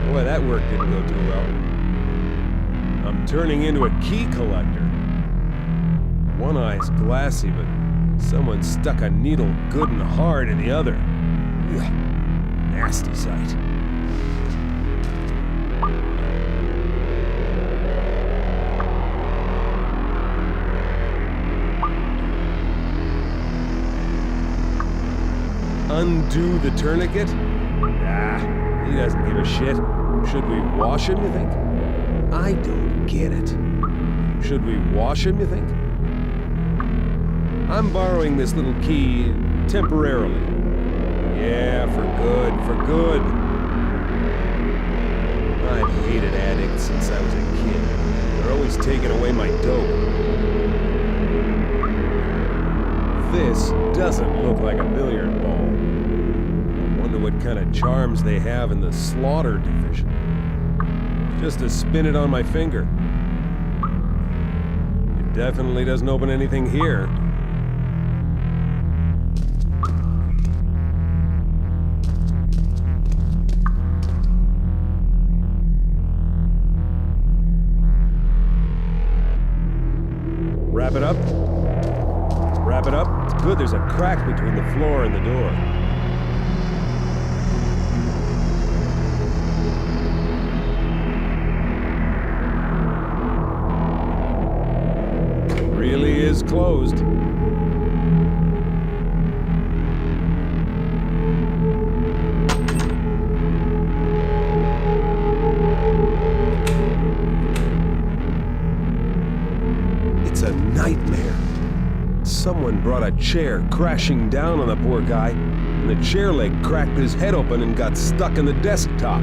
Boy, that work didn't go too well. I'm turning into a key collector. One eye's glassy, but someone stuck a needle good and hard in the other. Ugh, nasty sight. Undo the tourniquet? Ah, he doesn't give a shit. Should we wash him, you think? I don't get it. Should we wash him, you think? I'm borrowing this little key temporarily. Yeah, for good, for good. I've hated addicts since I was a kid. They're always taking away my dope. This doesn't look like a billiard ball. I wonder what kind of charms they have in the slaughter division. Just to spin it on my finger. It definitely doesn't open anything here. Wrap it up. Wrap it up. It's good. There's a crack between the floor and the door. It really is closed. It's a nightmare. Someone brought a chair crashing down on the poor guy, and the chair leg cracked his head open and got stuck in the desktop.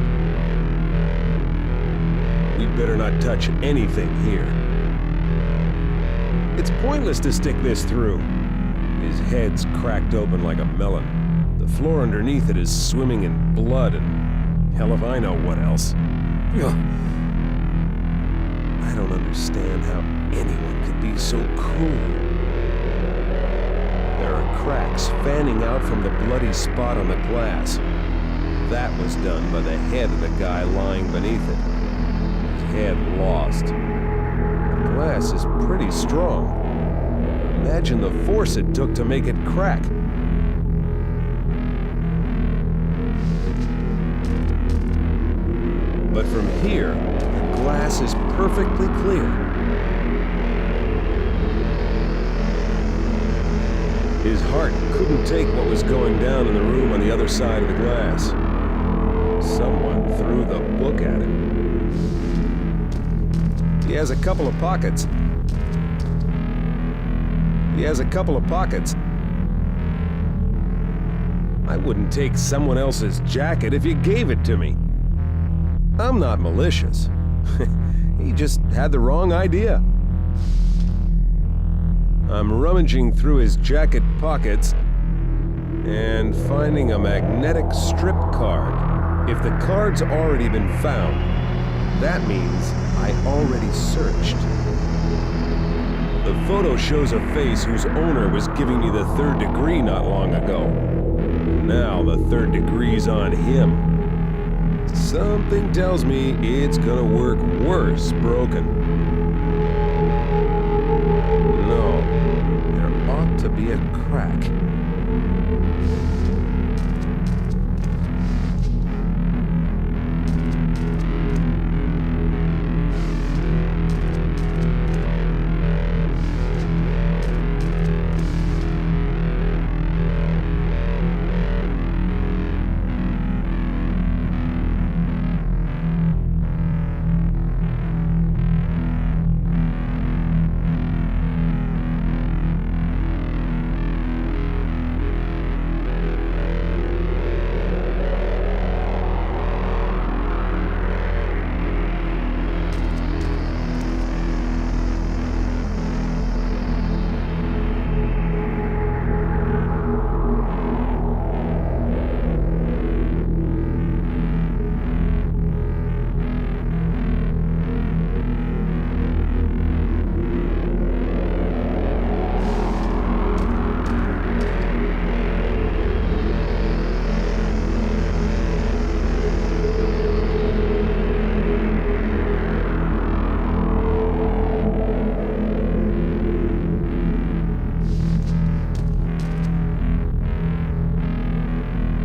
We'd better not touch anything here. It's pointless to stick this through. His head's cracked open like a melon. The floor underneath it is swimming in blood and hell if I know what else. Ugh. I don't understand how anyone could be so cruel. There are cracks fanning out from the bloody spot on the glass. That was done by the head of the guy lying beneath it. His head lost. The glass is pretty strong. Imagine the force it took to make it crack. But from here, the glass is perfectly clear. His heart couldn't take what was going down in the room on the other side of the glass. Someone threw the book at him. He has a couple of pockets. He has a couple of pockets. I wouldn't take someone else's jacket if you gave it to me. I'm not malicious. He just had the wrong idea. I'm rummaging through his jacket pockets, and finding a magnetic strip card. If the card's already been found, that means I already searched. The photo shows a face whose owner was giving me the third degree not long ago. Now the third degree's on him. Something tells me it's gonna work worse broken. No, there ought to be a crack.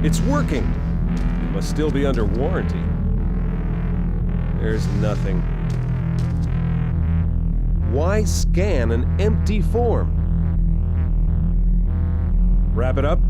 It's working! It must still be under warranty. There's nothing. Why scan an empty form? Wrap it up?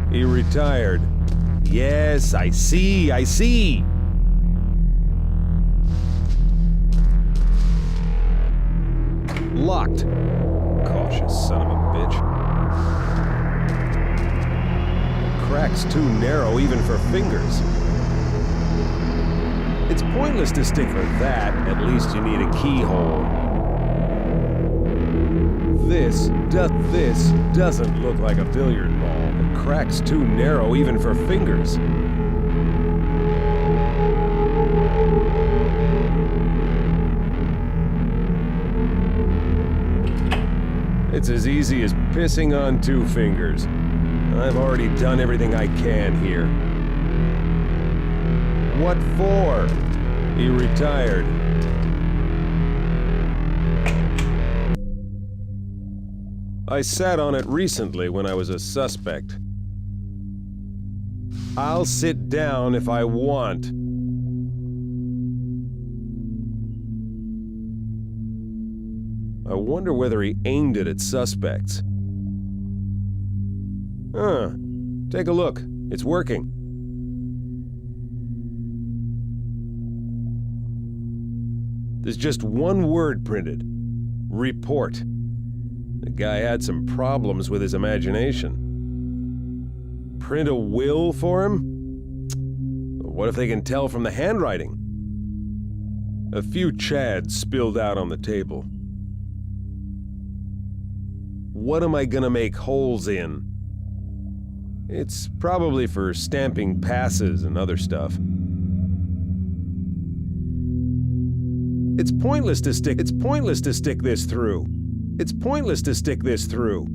He retired. Yes, I see. Locked. Cautious son of a bitch. The crack's too narrow even for fingers. It's pointless to stick for that. At least you need a keyhole. This doesn't look like a billiard ball. The crack's too narrow even for fingers. It's as easy as pissing on two fingers. I've already done everything I can here. What for? He retired. I sat on it recently when I was a suspect. I'll sit down if I want. I wonder whether he aimed it at suspects. Take a look. It's working. There's just one word printed. Report. The guy had some problems with his imagination. Print a will for him? What if they can tell from the handwriting? A few chads spilled out on the table. What am I gonna make holes in? It's probably for stamping passes and other stuff. It's pointless to stick this through. It's pointless to stick this through.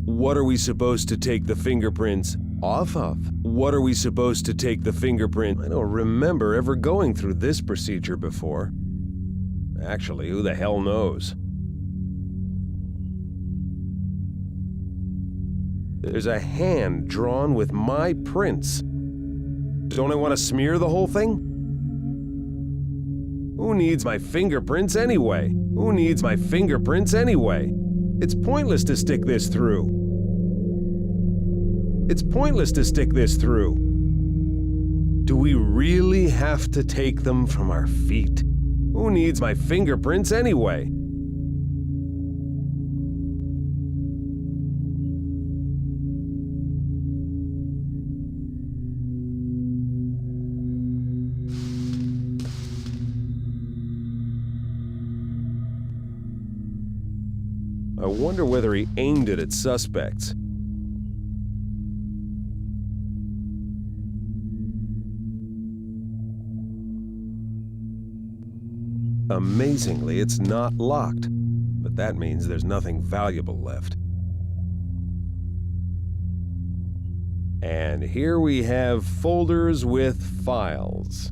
What are we supposed to take the fingerprints off of? What are we supposed to take the fingerprint? I don't remember ever going through this procedure before. Actually, who the hell knows? There's a hand drawn with my prints. Don't I want to smear the whole thing? Who needs my fingerprints anyway? Who needs my fingerprints anyway? It's pointless to stick this through. It's pointless to stick this through. Do we really have to take them from our feet? Who needs my fingerprints anyway? I wonder whether he aimed it at suspects. Amazingly, it's not locked, but that means there's nothing valuable left. And here we have folders with files.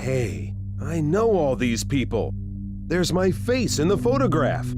Hey, I know all these people. There's my face in the photograph.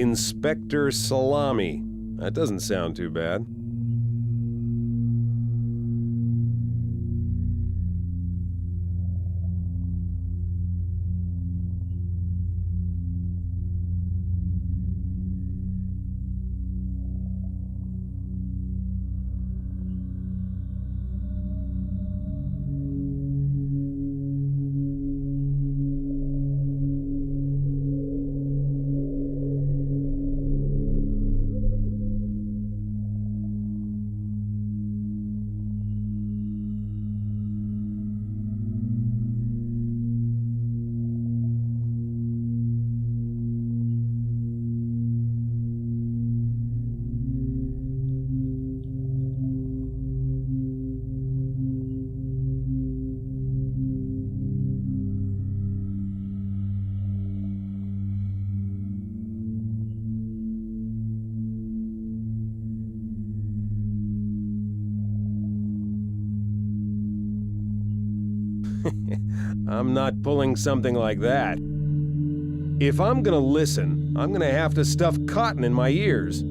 Inspector Salami. That doesn't sound too bad. I'm not pulling something like that. If I'm gonna listen, I'm gonna have to stuff cotton in my ears.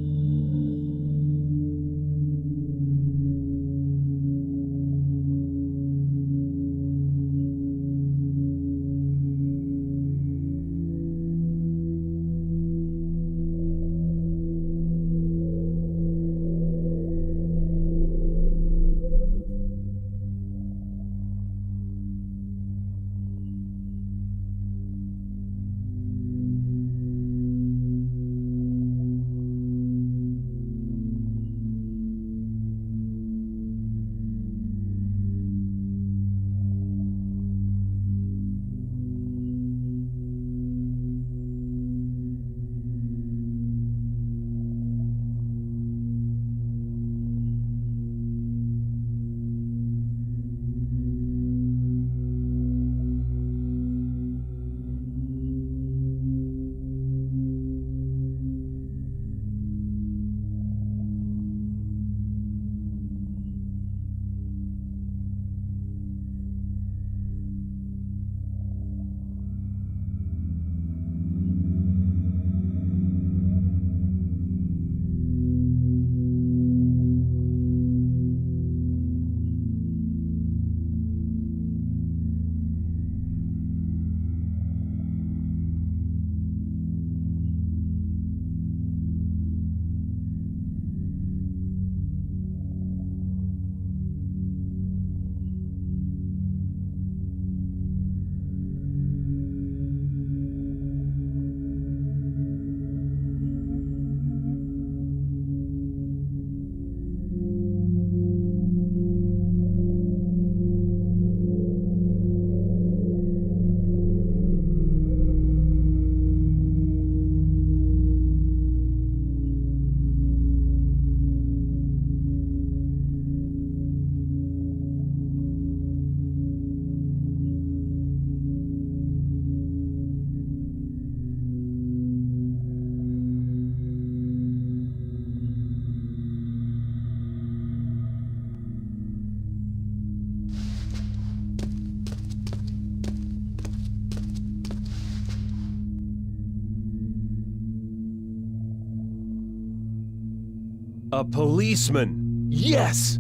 A policeman! Yes!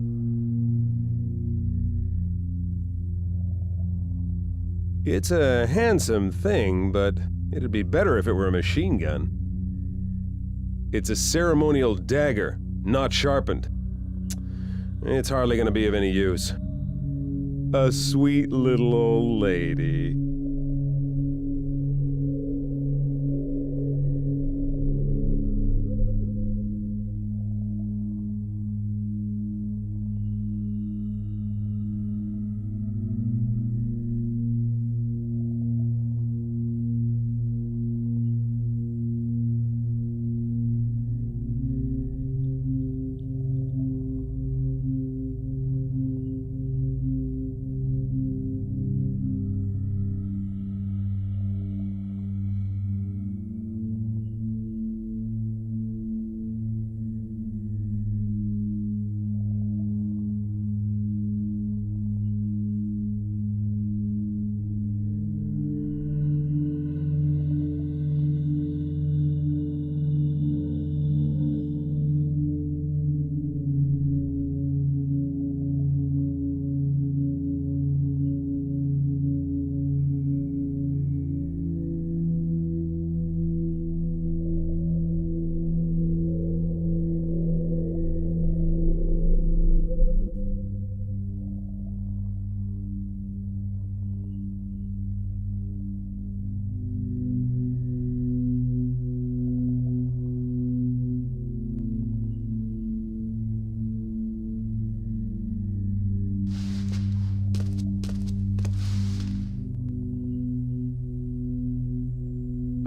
It's a handsome thing, but it'd be better if it were a machine gun. It's a ceremonial dagger, not sharpened. It's hardly gonna be of any use. A sweet little old lady.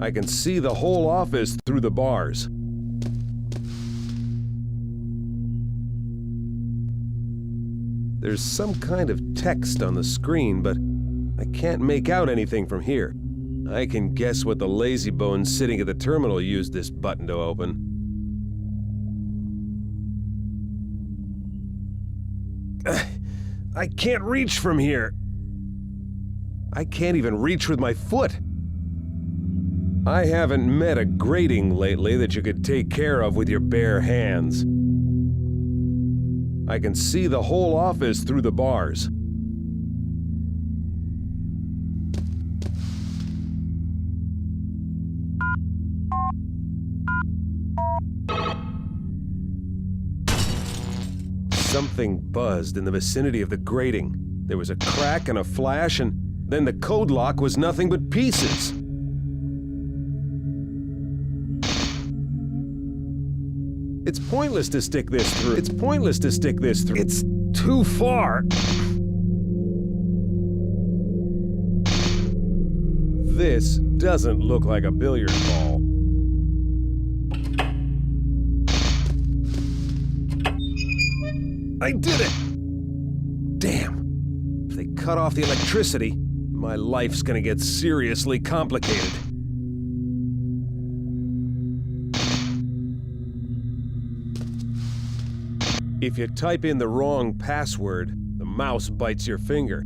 I can see the whole office through the bars. There's some kind of text on the screen, but I can't make out anything from here. I can guess what the lazybones sitting at the terminal used this button to open. I can't reach from here. I can't even reach with my foot. I haven't met a grating lately that you could take care of with your bare hands. I can see the whole office through the bars. Something buzzed in the vicinity of the grating. There was a crack and a flash, and then the code lock was nothing but pieces. It's pointless to stick this through. It's pointless to stick this through. It's too far. This doesn't look like a billiard ball. I did it! Damn. If they cut off the electricity, my life's gonna get seriously complicated. If you type in the wrong password, the mouse bites your finger.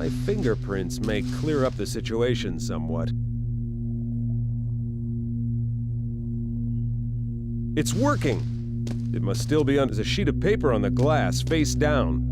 My fingerprints may clear up the situation somewhat. It's working! It must still be on. There's a sheet of paper on the glass, face down.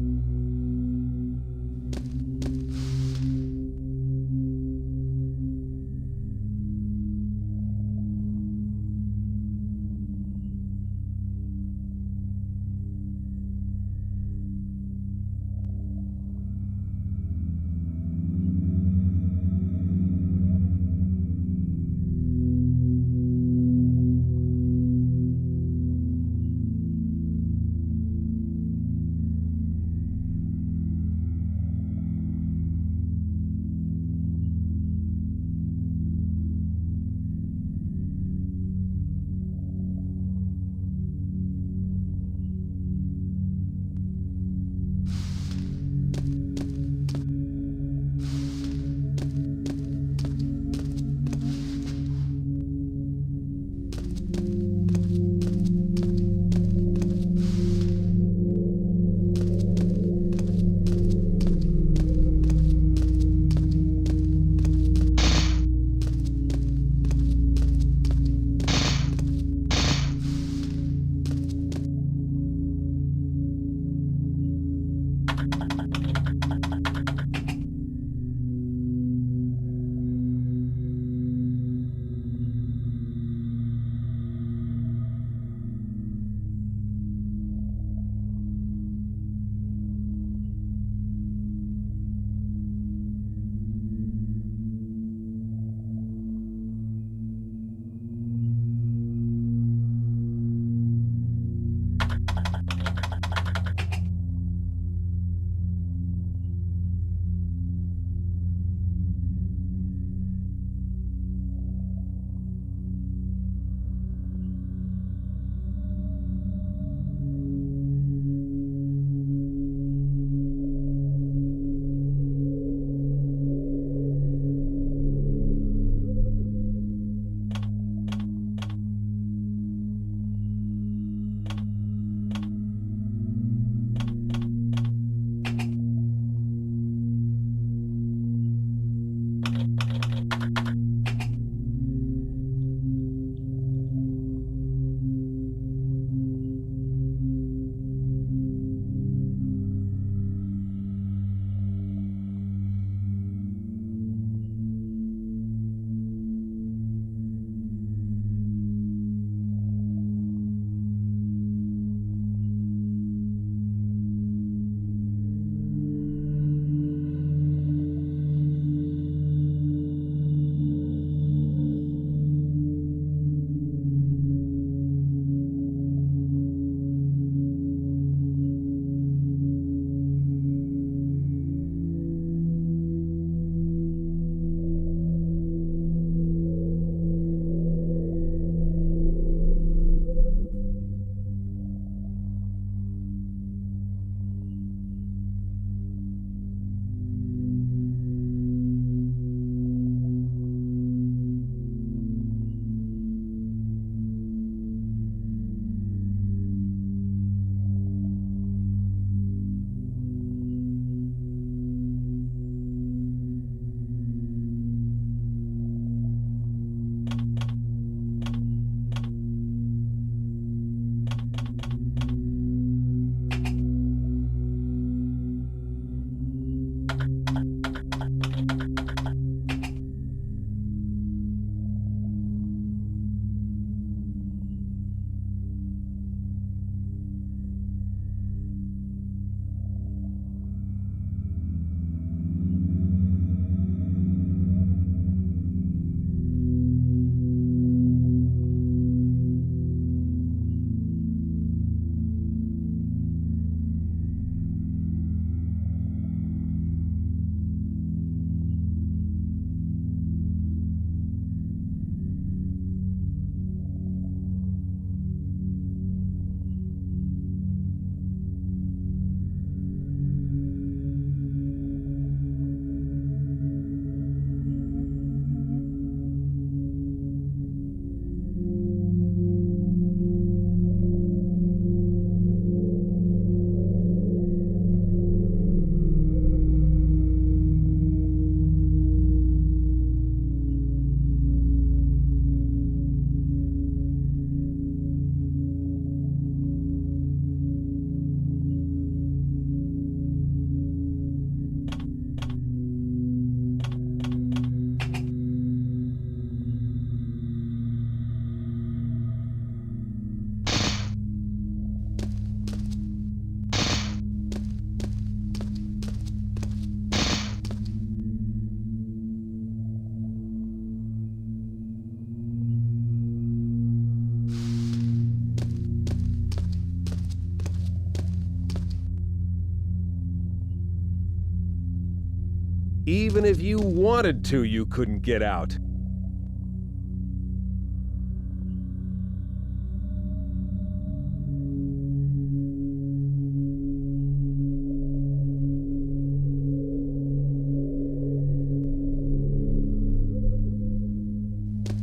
Even if you wanted to, you couldn't get out.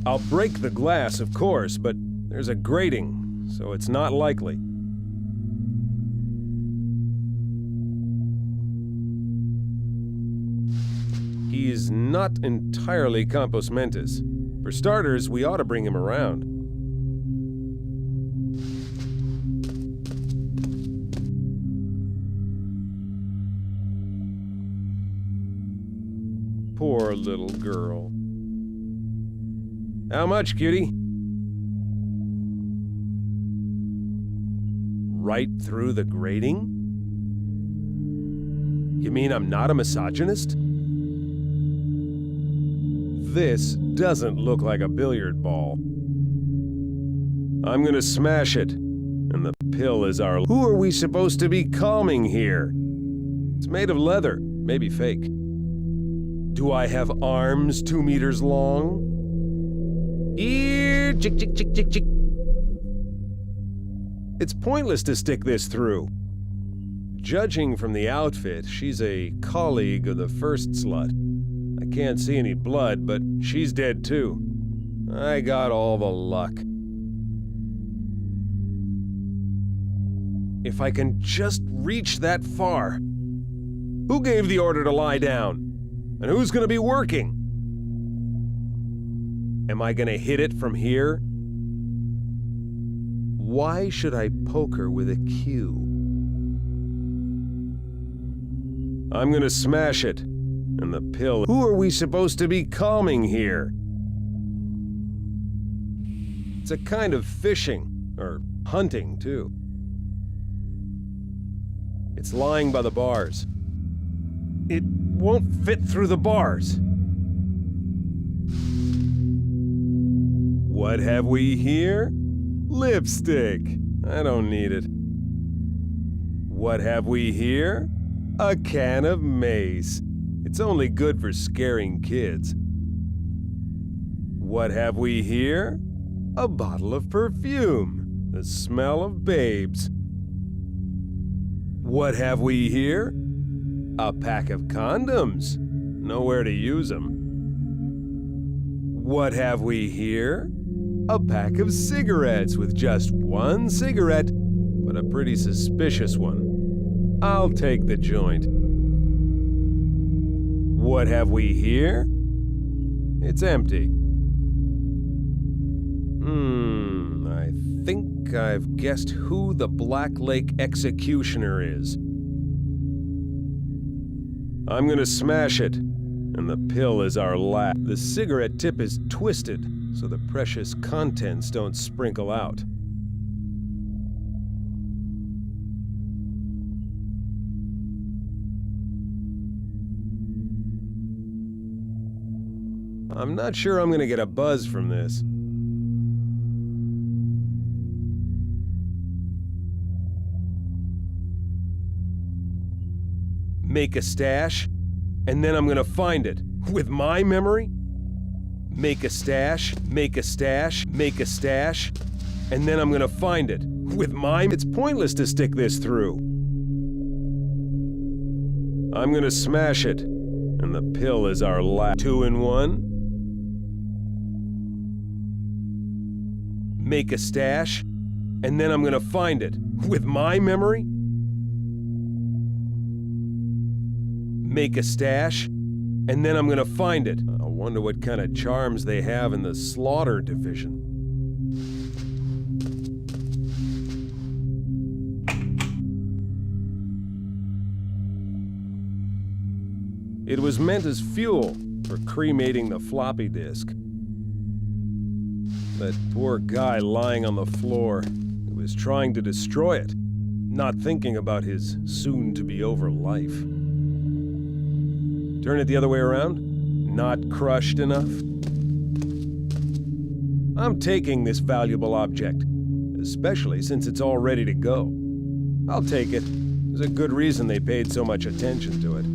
I'll break the glass, of course, but there's a grating, so it's not likely. He's not entirely compos mentis. For starters, we ought to bring him around. Poor little girl. How much, cutie? Right through the grating? You mean I'm not a misogynist? This doesn't look like a billiard ball. I'm gonna smash it. And the pill is our... Who are we supposed to be calming here? It's made of leather, maybe fake. Do I have arms 2 meters long? Ear, chick, chick, chick, chick, chick. It's pointless to stick this through. Judging from the outfit, she's a colleague of the first slut. I can't see any blood, but she's dead too. I got all the luck. If I can just reach that far. Who gave the order to lie down? And who's gonna be working? Am I gonna hit it from here? Why should I poke her with a cue? I'm gonna smash it. And the pill... Who are we supposed to be calming here? It's a kind of fishing, or hunting, too. It's lying by the bars. It won't fit through the bars. What have we here? Lipstick. I don't need it. What have we here? A can of mace. It's only good for scaring kids. What have we here? A bottle of perfume. The smell of babes. What have we here? A pack of condoms. Nowhere to use them. What have we here? A pack of cigarettes with just one cigarette, but a pretty suspicious one. I'll take the joint. What have we here? It's empty. I think I've guessed who the Black Lake executioner is. I'm gonna smash it, and the pill is our last. The cigarette tip is twisted, so the precious contents don't sprinkle out. I'm not sure I'm gonna get a buzz from this. Make a stash, and then I'm gonna find it. With my memory? Make a stash, make a stash, make a stash, and then I'm gonna find it. With my... It's pointless to stick this through. I'm gonna smash it, and the pill is our last. 2 in 1. Make a stash, and then I'm gonna find it. With my memory? Make a stash, and then I'm gonna find it. I wonder what kind of charms they have in the slaughter division. It was meant as fuel for cremating the floppy disk. That poor guy lying on the floor, he was trying to destroy it, not thinking about his soon-to-be-over life. Turn it the other way around? Not crushed enough? I'm taking this valuable object, especially since it's all ready to go. I'll take it. There's a good reason they paid so much attention to it.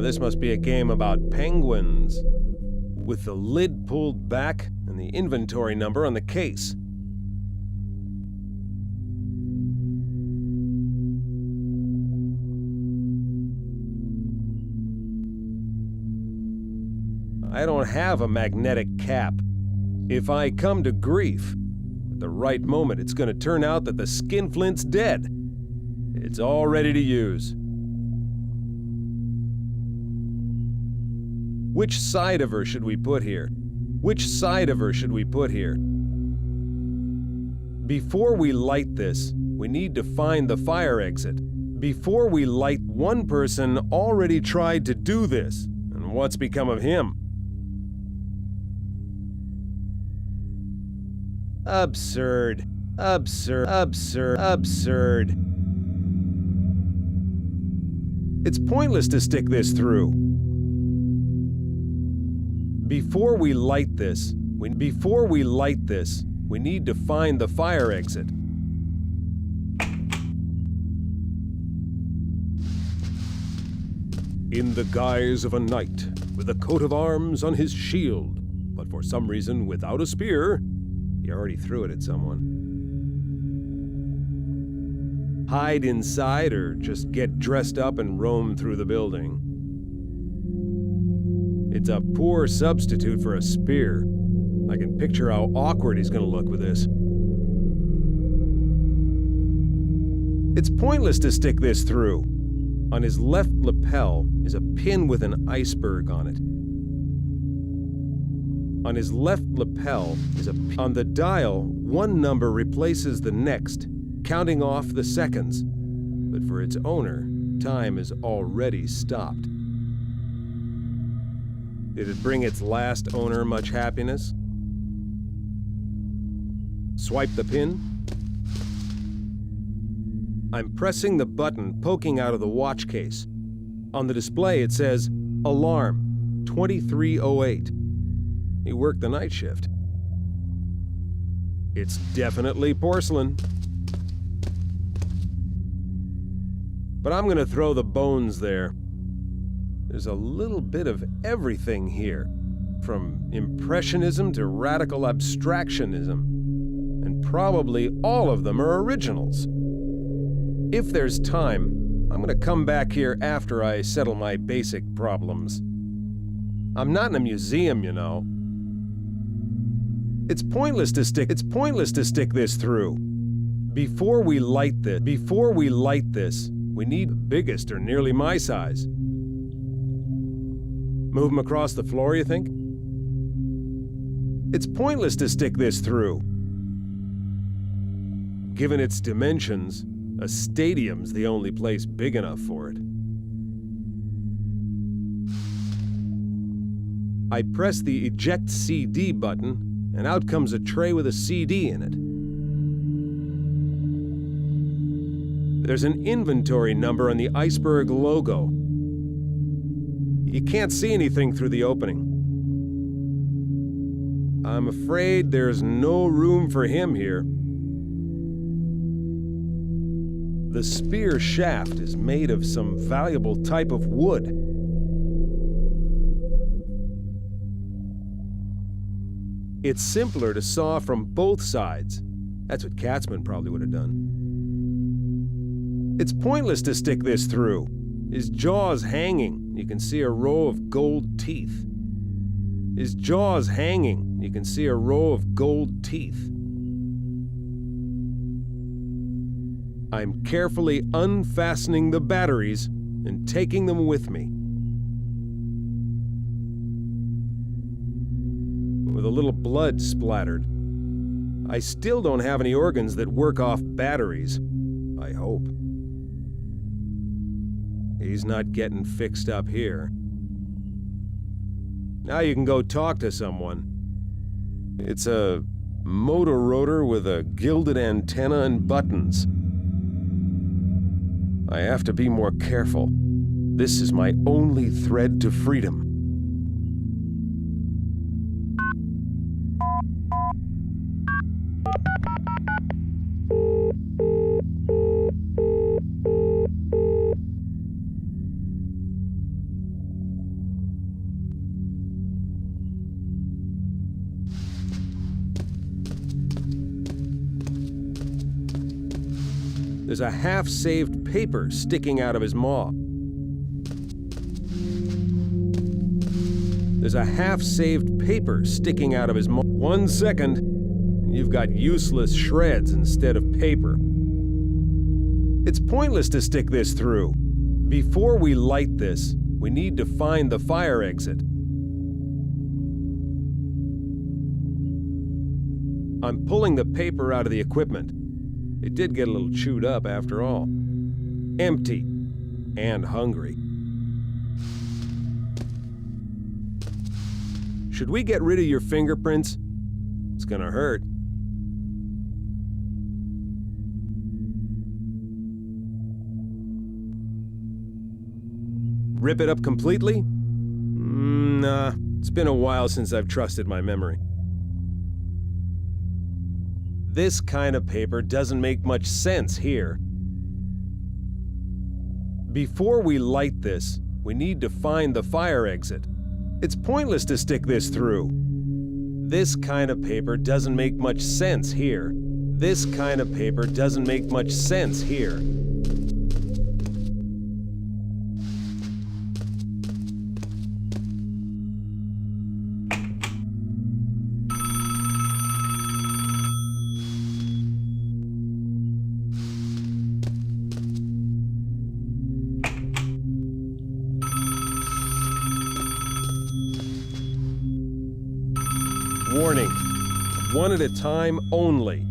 this must be a game about penguins. With the lid pulled back and the inventory number on the case. I don't have a magnetic cap. If I come to grief, at the right moment it's gonna turn out that the skinflint's dead. It's all ready to use. Which side of her should we put here? Which side of her should we put here? Before we light this, we need to find the fire exit. Before we light, one person already tried to do this, and what's become of him? Absurd. Absurd. Absurd. Absurd. It's pointless to stick this through. Before we light this, we need to find the fire exit. In the guise of a knight, with a coat of arms on his shield, but for some reason without a spear, he already threw it at someone. Hide inside or just get dressed up and roam through the building. It's a poor substitute for a spear. I can picture how awkward he's gonna look with this. It's pointless to stick this through. On his left lapel is a pin with an iceberg on it. On his left lapel is on the dial, one number replaces the next, counting off the seconds. But for its owner, time is already stopped. Did it bring its last owner much happiness? Swipe the pin. I'm pressing the button poking out of the watch case. On the display it says, Alarm, 2308. He worked the night shift. It's definitely porcelain. But I'm gonna throw the bones there. There's a little bit of everything here, from impressionism to radical abstractionism, and probably all of them are originals. If there's time, I'm gonna come back here after I settle my basic problems. I'm not in a museum, you know. It's pointless to stick this through. Before we light this, we need the biggest or nearly my size. Move them across the floor, you think? It's pointless to stick this through. Given its dimensions, a stadium's the only place big enough for it. I press the eject CD button, and out comes a tray with a CD in it. There's an inventory number on the iceberg logo. You can't see anything through the opening. I'm afraid there's no room for him here. The spear shaft is made of some valuable type of wood. It's simpler to saw from both sides. That's what Katzman probably would have done. It's pointless to stick this through. His jaw's hanging. You can see a row of gold teeth. His jaw's hanging. You can see a row of gold teeth. I'm carefully unfastening the batteries and taking them with me. With a little blood splattered. I still don't have any organs that work off batteries. I hope. He's not getting fixed up here. Now you can go talk to someone. It's a motor rotor with a gilded antenna and buttons. I have to be more careful. This is my only thread to freedom. There's a half-saved paper sticking out of his maw. There's a half-saved paper sticking out of his maw. 1 second, and you've got useless shreds instead of paper. It's pointless to stick this through. Before we light this, we need to find the fire exit. I'm pulling the paper out of the equipment. It did get a little chewed up after all. Empty and hungry. Should we get rid of your fingerprints? It's gonna hurt. Rip it up completely? Nah, it's been a while since I've trusted my memory. This kind of paper doesn't make much sense here. Before we light this, we need to find the fire exit. It's pointless to stick this through. This kind of paper doesn't make much sense here. This kind of paper doesn't make much sense here. Warning, one at a time only.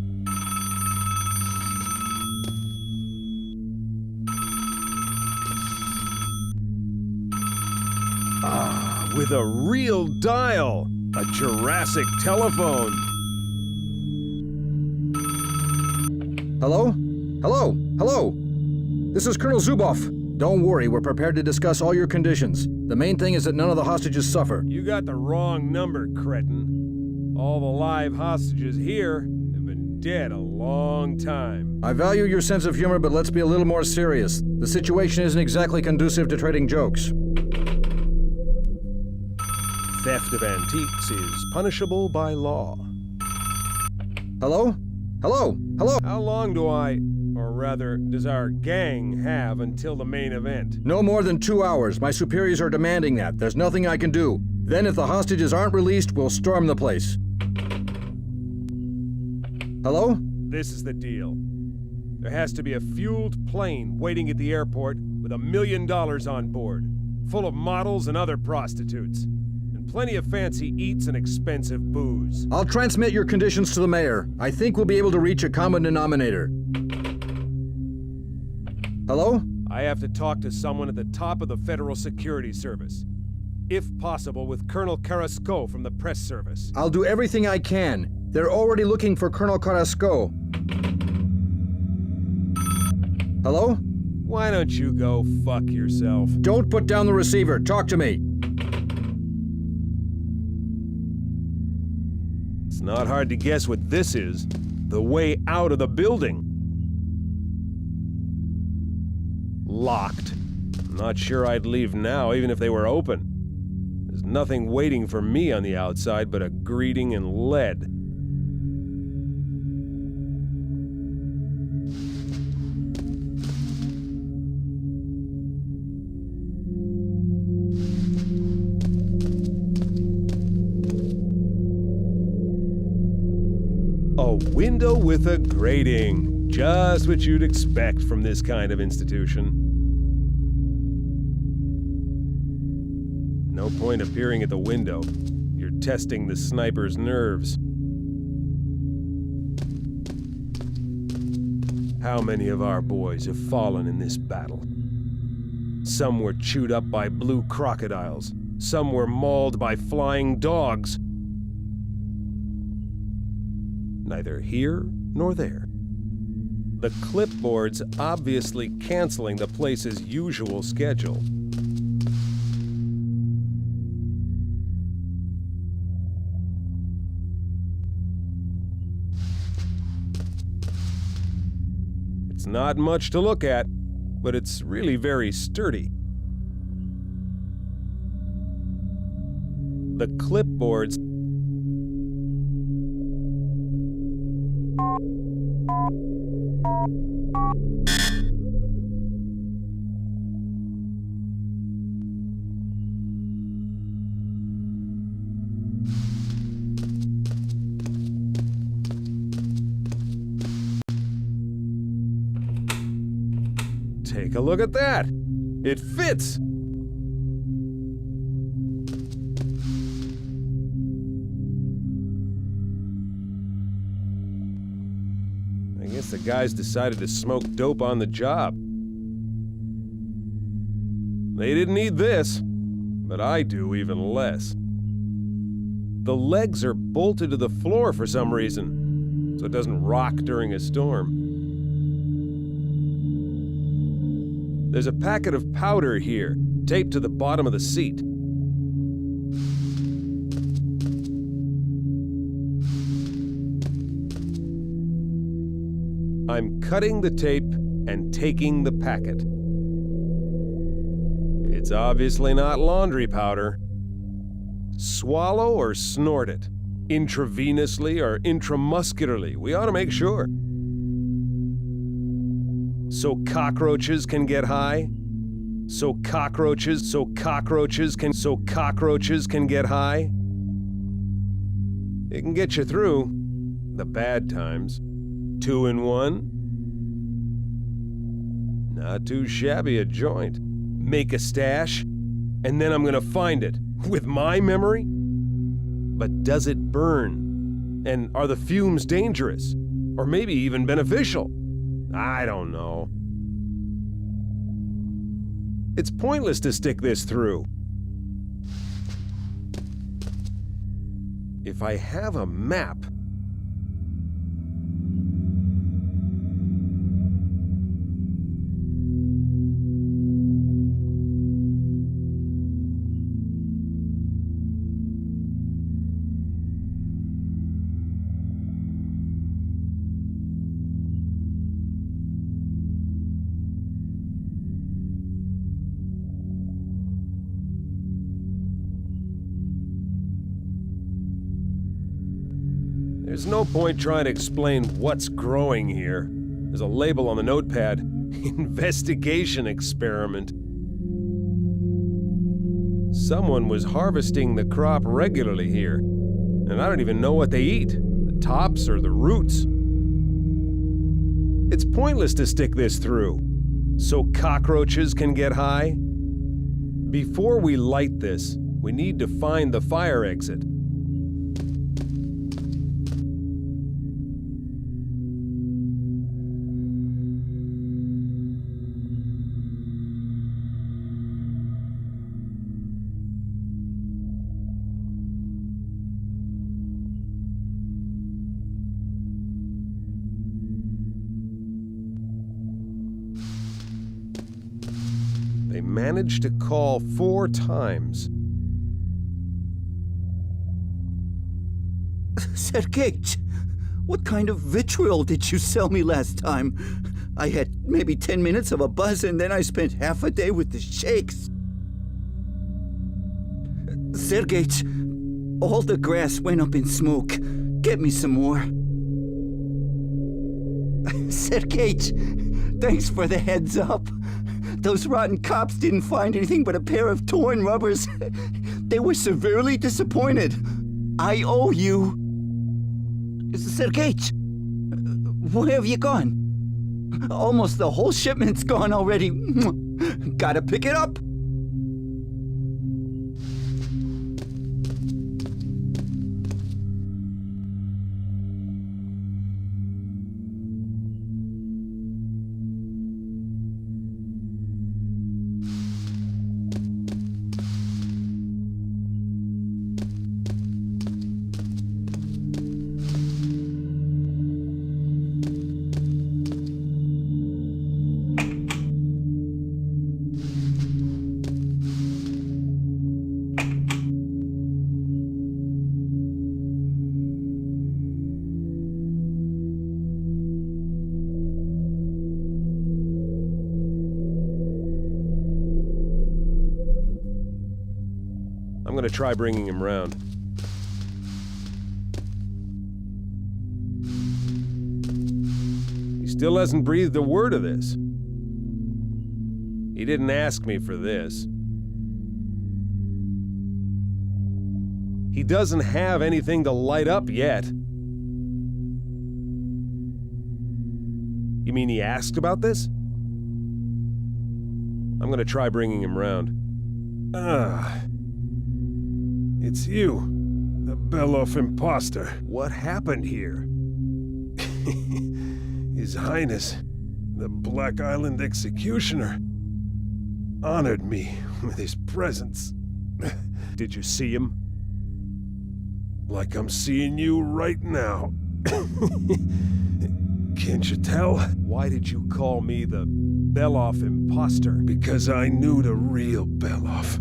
Ah, with a real dial, a Jurassic telephone. Hello? Hello? Hello? This is Colonel Zuboff. Don't worry, we're prepared to discuss all your conditions. The main thing is that none of the hostages suffer. You got the wrong number, cretin. All the live hostages here have been dead a long time. I value your sense of humor, but let's be a little more serious. The situation isn't exactly conducive to trading jokes. Theft of antiques is punishable by law. Hello? Hello? Hello? How long or rather, does our gang have until the main event? No more than 2 hours. My superiors are demanding that. There's nothing I can do. Then if the hostages aren't released, we'll storm the place. Hello? This is the deal. There has to be a fueled plane waiting at the airport with $1 million on board, full of models and other prostitutes, and plenty of fancy eats and expensive booze. I'll transmit your conditions to the mayor. I think we'll be able to reach a common denominator. Hello? I have to talk to someone at the top of the Federal Security Service. If possible, with Colonel Carrasco from the press service. I'll do everything I can. They're already looking for Colonel Carrasco. Hello? Why don't you go fuck yourself? Don't put down the receiver. Talk to me. It's not hard to guess what this is. The way out of the building. Locked. I'm not sure I'd leave now, even if they were open. There's nothing waiting for me on the outside but a greeting in lead. A window with a grating. Just what you'd expect from this kind of institution. No point appearing at the window. You're testing the sniper's nerves. How many of our boys have fallen in this battle? Some were chewed up by blue crocodiles. Some were mauled by flying dogs. Neither here nor there. The clipboard's obviously canceling the place's usual schedule. It's not much to look at, but it's really very sturdy. The clipboard's Take a look at that! It fits! I guess the guys decided to smoke dope on the job. They didn't need this, but I do even less. The legs are bolted to the floor for some reason, so it doesn't rock during a storm. There's a packet of powder here, taped to the bottom of the seat. I'm cutting the tape and taking the packet. It's obviously not laundry powder. Swallow or snort it. Intravenously or intramuscularly. We ought to make sure. So cockroaches can get high? So cockroaches can get high? It can get you through the bad times. 2 in 1? Not too shabby a joint. Make a stash, and then I'm gonna find it. With my memory? But does it burn? And are the fumes dangerous? Or maybe even beneficial? I don't know. It's pointless to stick this through. If I have a map... There's no point trying to explain what's growing here. There's a label on the notepad. Investigation experiment. Someone was harvesting the crop regularly here. And I don't even know what they eat. The tops or the roots. It's pointless to stick this through. So cockroaches can get high? Before we light this, we need to find the fire exit. They managed to call 4 times. Sergej, what kind of vitriol did you sell me last time? I had maybe 10 minutes of a buzz and then I spent half a day with the shakes. Sergej, all the grass went up in smoke. Get me some more. Sergej, thanks for the heads up. Those rotten cops didn't find anything but a pair of torn rubbers. They were severely disappointed. I owe you. Sergej, where have you gone? Almost the whole shipment's gone already. Gotta pick it up. I'm gonna try bringing him round. He's still hasn't breathed a word of this. He didn't ask me for this. He doesn't have anything to light up yet. You mean he asked about this? I'm gonna try bringing him round. Ah. It's you, the Beloff imposter. What happened here? His Highness, the Black Island Executioner, honored me with his presence. Did you see him? Like I'm seeing you right now. Can't you tell? Why did you call me the Beloff imposter? Because I knew the real Beloff.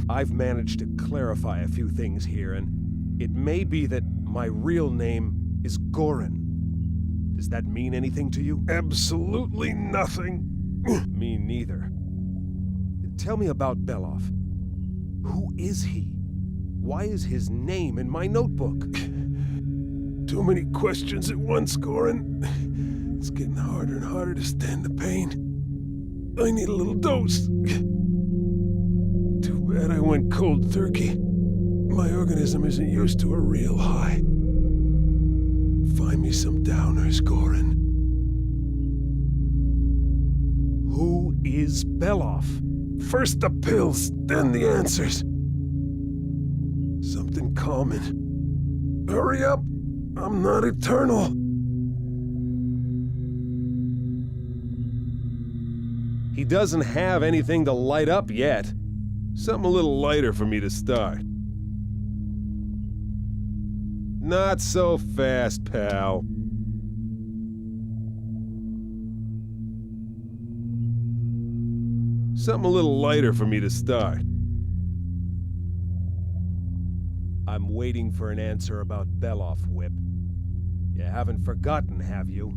I've managed to clarify a few things here, and it may be that my real name is Goran. Does that mean anything to you? Absolutely nothing. Me neither. Tell me about Beloff. Who is he? Why is his name in my notebook? Too many questions at once, Goran. It's getting harder and harder to stand the pain. I need a little dose. Too bad I went cold turkey. My organism isn't used to a real high. Find me some downers, Goran. Who is Beloff? First the pills, then the answers. Something calming. Hurry up! I'm not eternal. He doesn't have anything to light up yet. Something a little lighter for me to start. Not so fast, pal. Something a little lighter for me to start. I'm waiting for an answer about Beloff, Whip. You haven't forgotten, have you?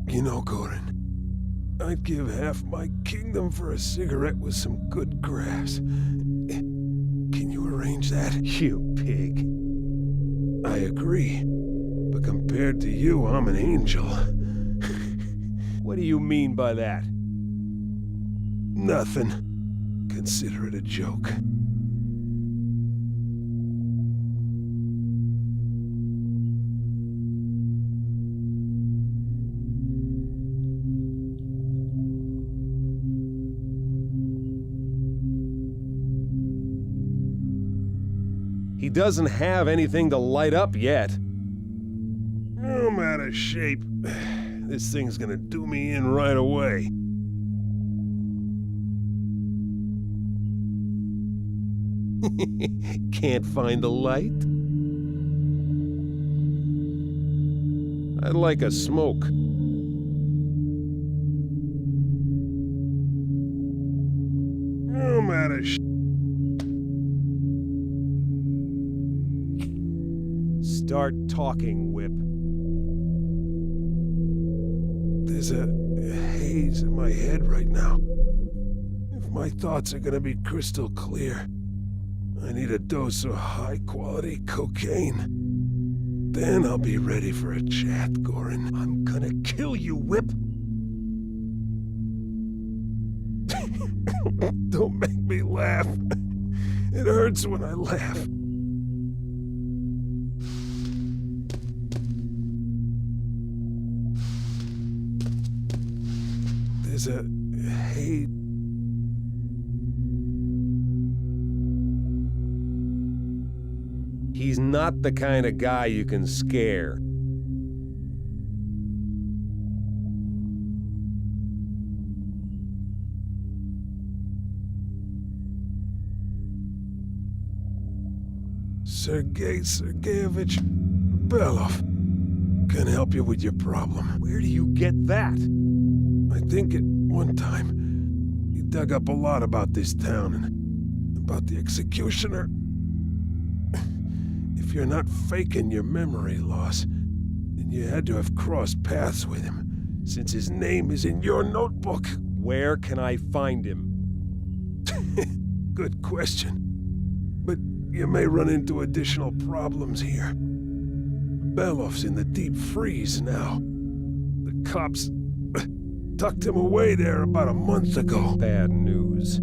You know, Goran, I'd give half my kingdom for a cigarette with some good grass. Can you arrange that? You pig. I agree. But compared to you, I'm an angel. What do you mean by that? Nothing. Consider it a joke. He doesn't have anything to light up yet. I'm out of shape. This thing's gonna do me in right away. Can't find the light? I'd like a smoke. I'm out of Start talking, Whip. There's a haze in my head right now. If my thoughts are gonna be crystal clear, I need a dose of high-quality cocaine. Then I'll be ready for a chat, Goran. I'm gonna kill you, Whip! Don't make me laugh. It hurts when I laugh. There's a haze. He's not the kind of guy you can scare. Sergei Sergeyevich Beloff can help you with your problem. Where do you get that? I think at one time he dug up a lot about this town and about the executioner. If you're not faking your memory loss, then you had to have crossed paths with him, since his name is in your notebook. Where can I find him? Good question. But you may run into additional problems here. Belof's in the deep freeze now. The cops tucked him away there about a month ago. Bad news.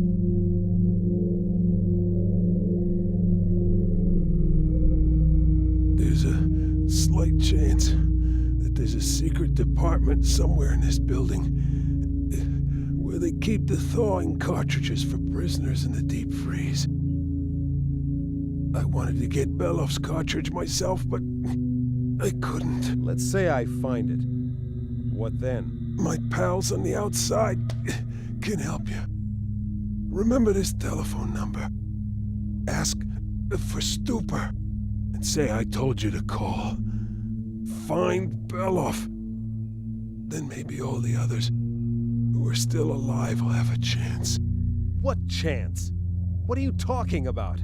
There's a slight chance that there's a secret department somewhere in this building where they keep the thawing cartridges for prisoners in the deep freeze. I wanted to get Belof's cartridge myself, but I couldn't. Let's say I find it. What then? My pals on the outside can help you. Remember this telephone number. Ask for Stupor and say I told you to call. Find Belof. Then maybe all the others who are still alive will have a chance. What chance? What are you talking about?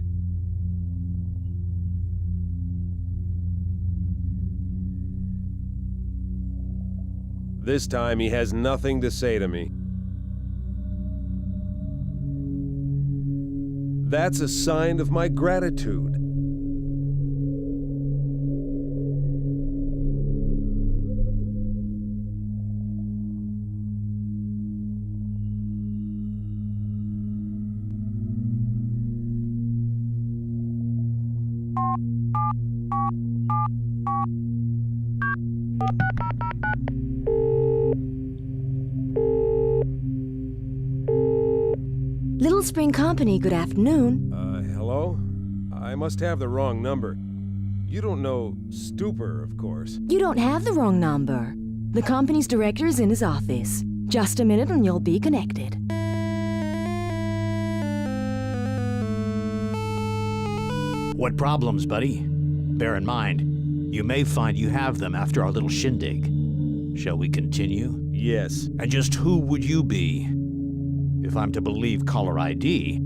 This time he has nothing to say to me. That's a sign of my gratitude. Little Spring Company, good afternoon. Hello? I must have the wrong number. You don't know Stupor, of course. You don't have the wrong number. The company's director is in his office. Just a minute and you'll be connected. What problems, buddy? Bear in mind, you may find you have them after our little shindig. Shall we continue? Yes. And just who would you be? If I'm to believe caller ID,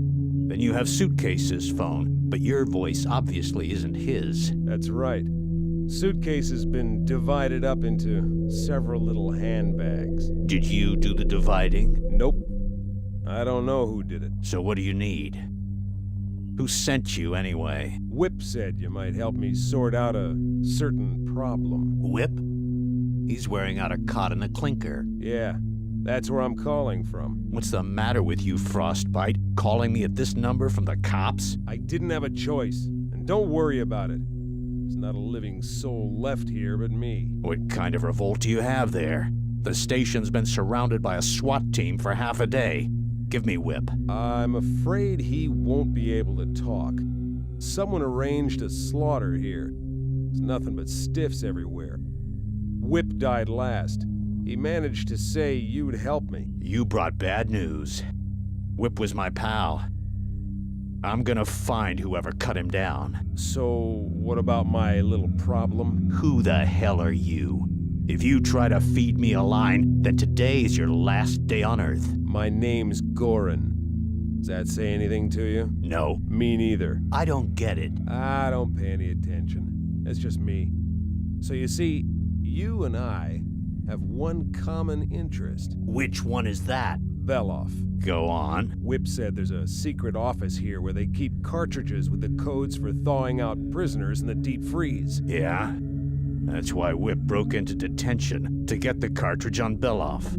then you have Suitcase's phone, but your voice obviously isn't his. That's right. Suitcase has been divided up into several little handbags. Did you do the dividing? Nope. I don't know who did it. So what do you need? Who sent you anyway? Whip said you might help me sort out a certain problem. Whip? He's wearing out a cot and a clinker. Yeah, that's where I'm calling from. What's the matter with you, Frostbite? Calling me at this number from the cops? I didn't have a choice, and don't worry about it. There's not a living soul left here but me. What kind of revolt do you have there? The station's been surrounded by a SWAT team for half a day. Give me Whip. I'm afraid he won't be able to talk. Someone arranged a slaughter here. There's nothing but stiffs everywhere. Whip died last. He managed to say you'd help me. You brought bad news. Whip was my pal. I'm gonna find whoever cut him down. So, what about my little problem? Who the hell are you? If you try to feed me a line, then today is your last day on Earth. My name's Goran. Does that say anything to you? No. Me neither. I don't get it. I don't pay any attention. That's just me. So you see, you and I have one common interest. Which one is that? Belof. Go on. Whip said there's a secret office here where they keep cartridges with the codes for thawing out prisoners in the deep freeze. Yeah? That's why Whip broke into detention, to get the cartridge on Belof.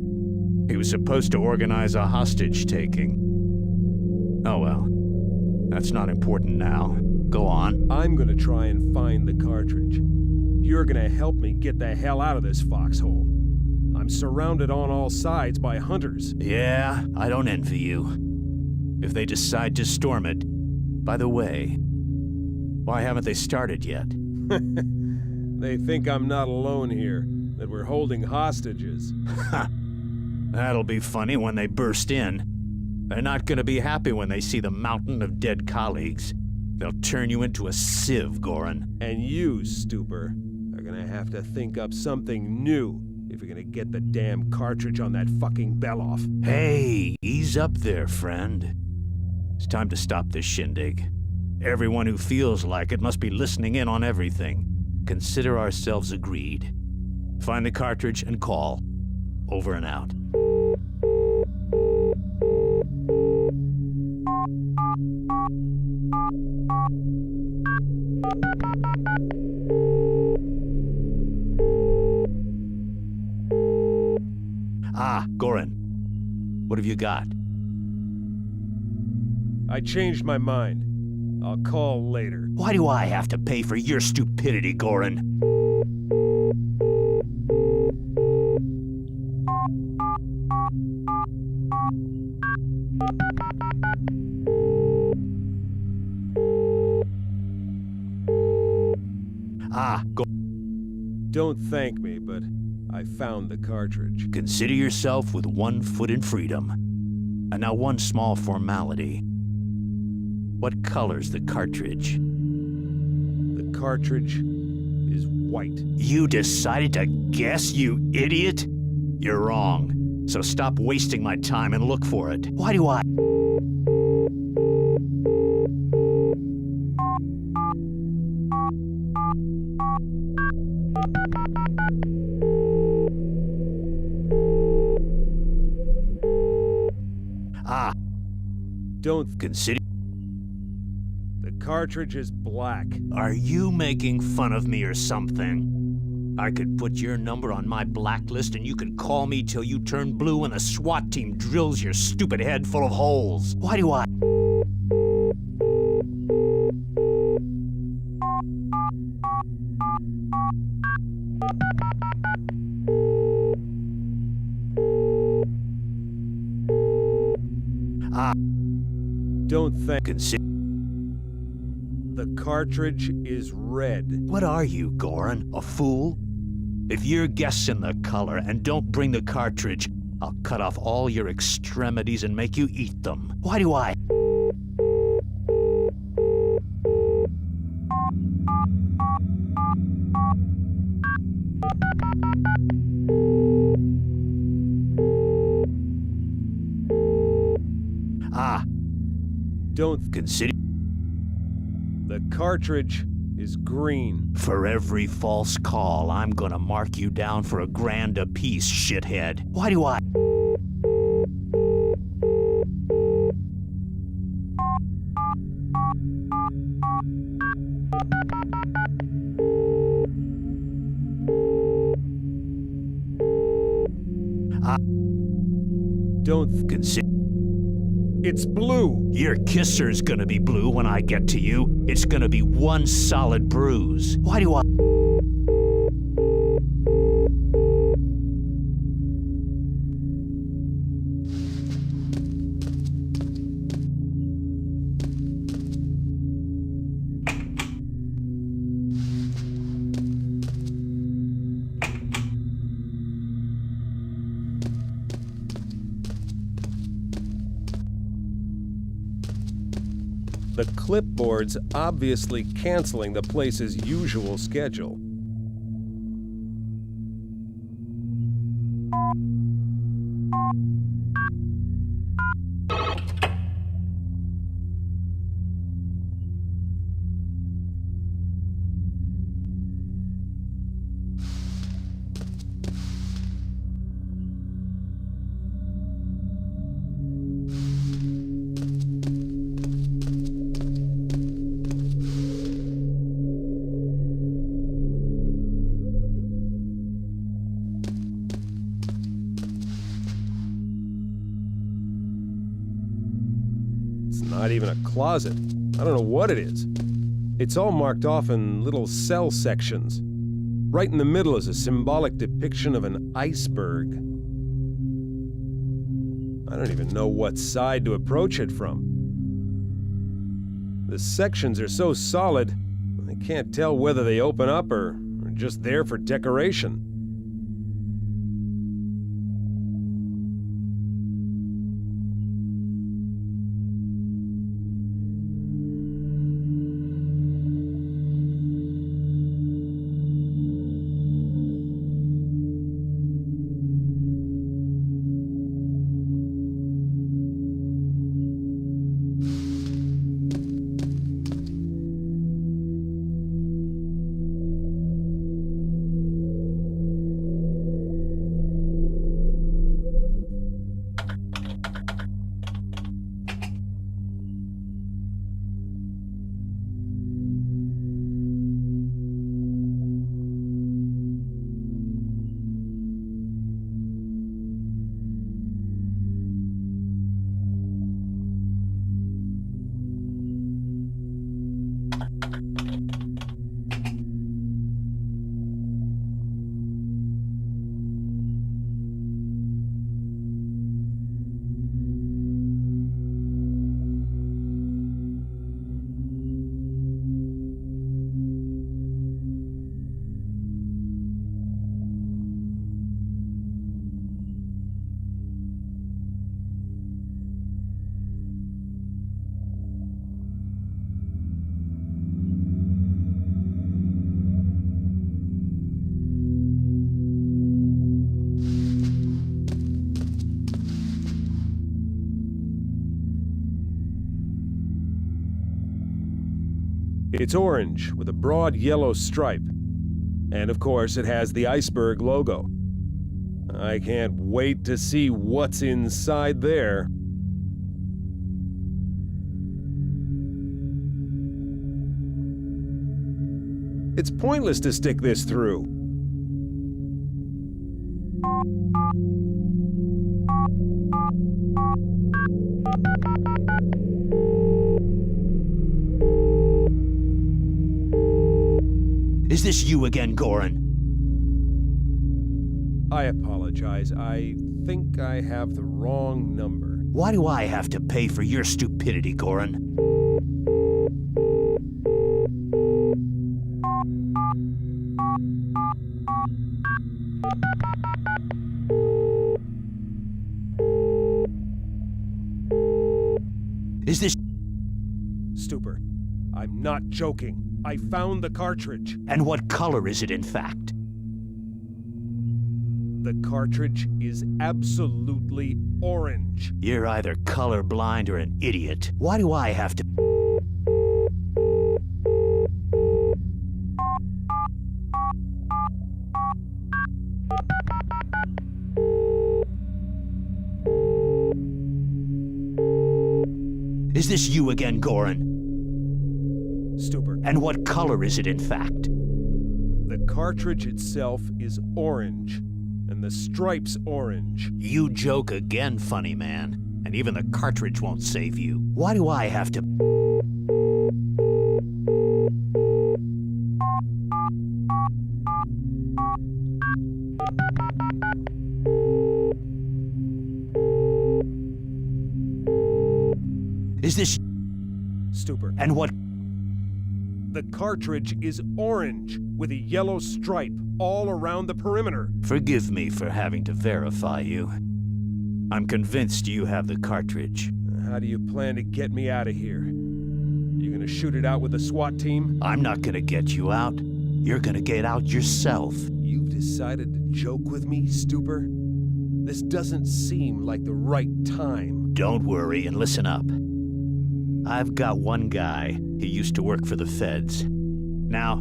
He was supposed to organize a hostage-taking. Oh well. That's not important now. Go on. I'm gonna try and find the cartridge. You're gonna help me get the hell out of this foxhole. I'm surrounded on all sides by hunters. Yeah, I don't envy you. If they decide to storm it... By the way, why haven't they started yet? They think I'm not alone here, that we're holding hostages. Ha! That'll be funny when they burst in. They're not gonna be happy when they see the mountain of dead colleagues. They'll turn you into a sieve, Goran. And you, Stupor, are gonna have to think up something new if you're gonna get the damn cartridge on that fucking Belof. Hey, ease up there, friend. It's time to stop this shindig. Everyone who feels like it must be listening in on everything. Consider ourselves agreed. Find the cartridge and call. Over and out. Ah, Goran. What have you got? I changed my mind. I'll call later. Why do I have to pay for your stupidity, Goran? Ah, Don't thank me, but I found the cartridge. consider yourself with 1 foot in freedom. And now one small formality. What color's the cartridge? The cartridge is white. You decided to guess, you idiot? You're wrong. So stop wasting my time and look for it. Why do I? Ah, Don't. consider. The cartridge is black. Are you making fun of me or something? I could put your number on my blacklist and you could call me till you turn blue and the SWAT team drills your stupid head full of holes. Why do I? Ah, Don't thank. consider. The cartridge is red. What are you, Goran? A fool? If you're guessing the color and don't bring the cartridge, I'll cut off all your extremities and make you eat them. Why do I? Ah, Don't. consider. The cartridge is green. For every false call, I'm gonna mark you down for $1,000 apiece, shithead. Why do I? Don't. Consider. It's blue. Your kisser's gonna be blue when I get to you. It's gonna be one solid bruise. Why do I? The clipboard's obviously canceling the place's usual schedule. It's not even a closet. I don't know what it is. It's all marked off in little cell sections. Right in the middle is a symbolic depiction of an iceberg. I don't even know what side to approach it from. The sections are so solid, I can't tell whether they open up or are just there for decoration. It's orange with a broad yellow stripe. And of course, it has the iceberg logo. I can't wait to see what's inside there. It's pointless to stick this through. Is this you again, Goran? I apologize. I think I have the wrong number. Why do I have to pay for your stupidity, Goran? Is this... Stupor, I'm not joking. I found the cartridge. And what color is it, in fact? The cartridge is absolutely orange. You're either colorblind or an idiot. Why do I have to... Is this you again, Goran? Stupor. And what color is it, in fact? The cartridge itself is orange, and the stripe's orange. You joke again, funny man. And even the cartridge won't save you. Why do I have to... Is this... Stupor. And what... The cartridge is orange, with a yellow stripe all around the perimeter. Forgive me for having to verify you. I'm convinced you have the cartridge. How do you plan to get me out of here? You gonna shoot it out with the SWAT team? I'm not gonna get you out. You're gonna get out yourself. You've decided to joke with me, Stupor? This doesn't seem like the right time. Don't worry and listen up. I've got one guy. He used to work for the feds. Now,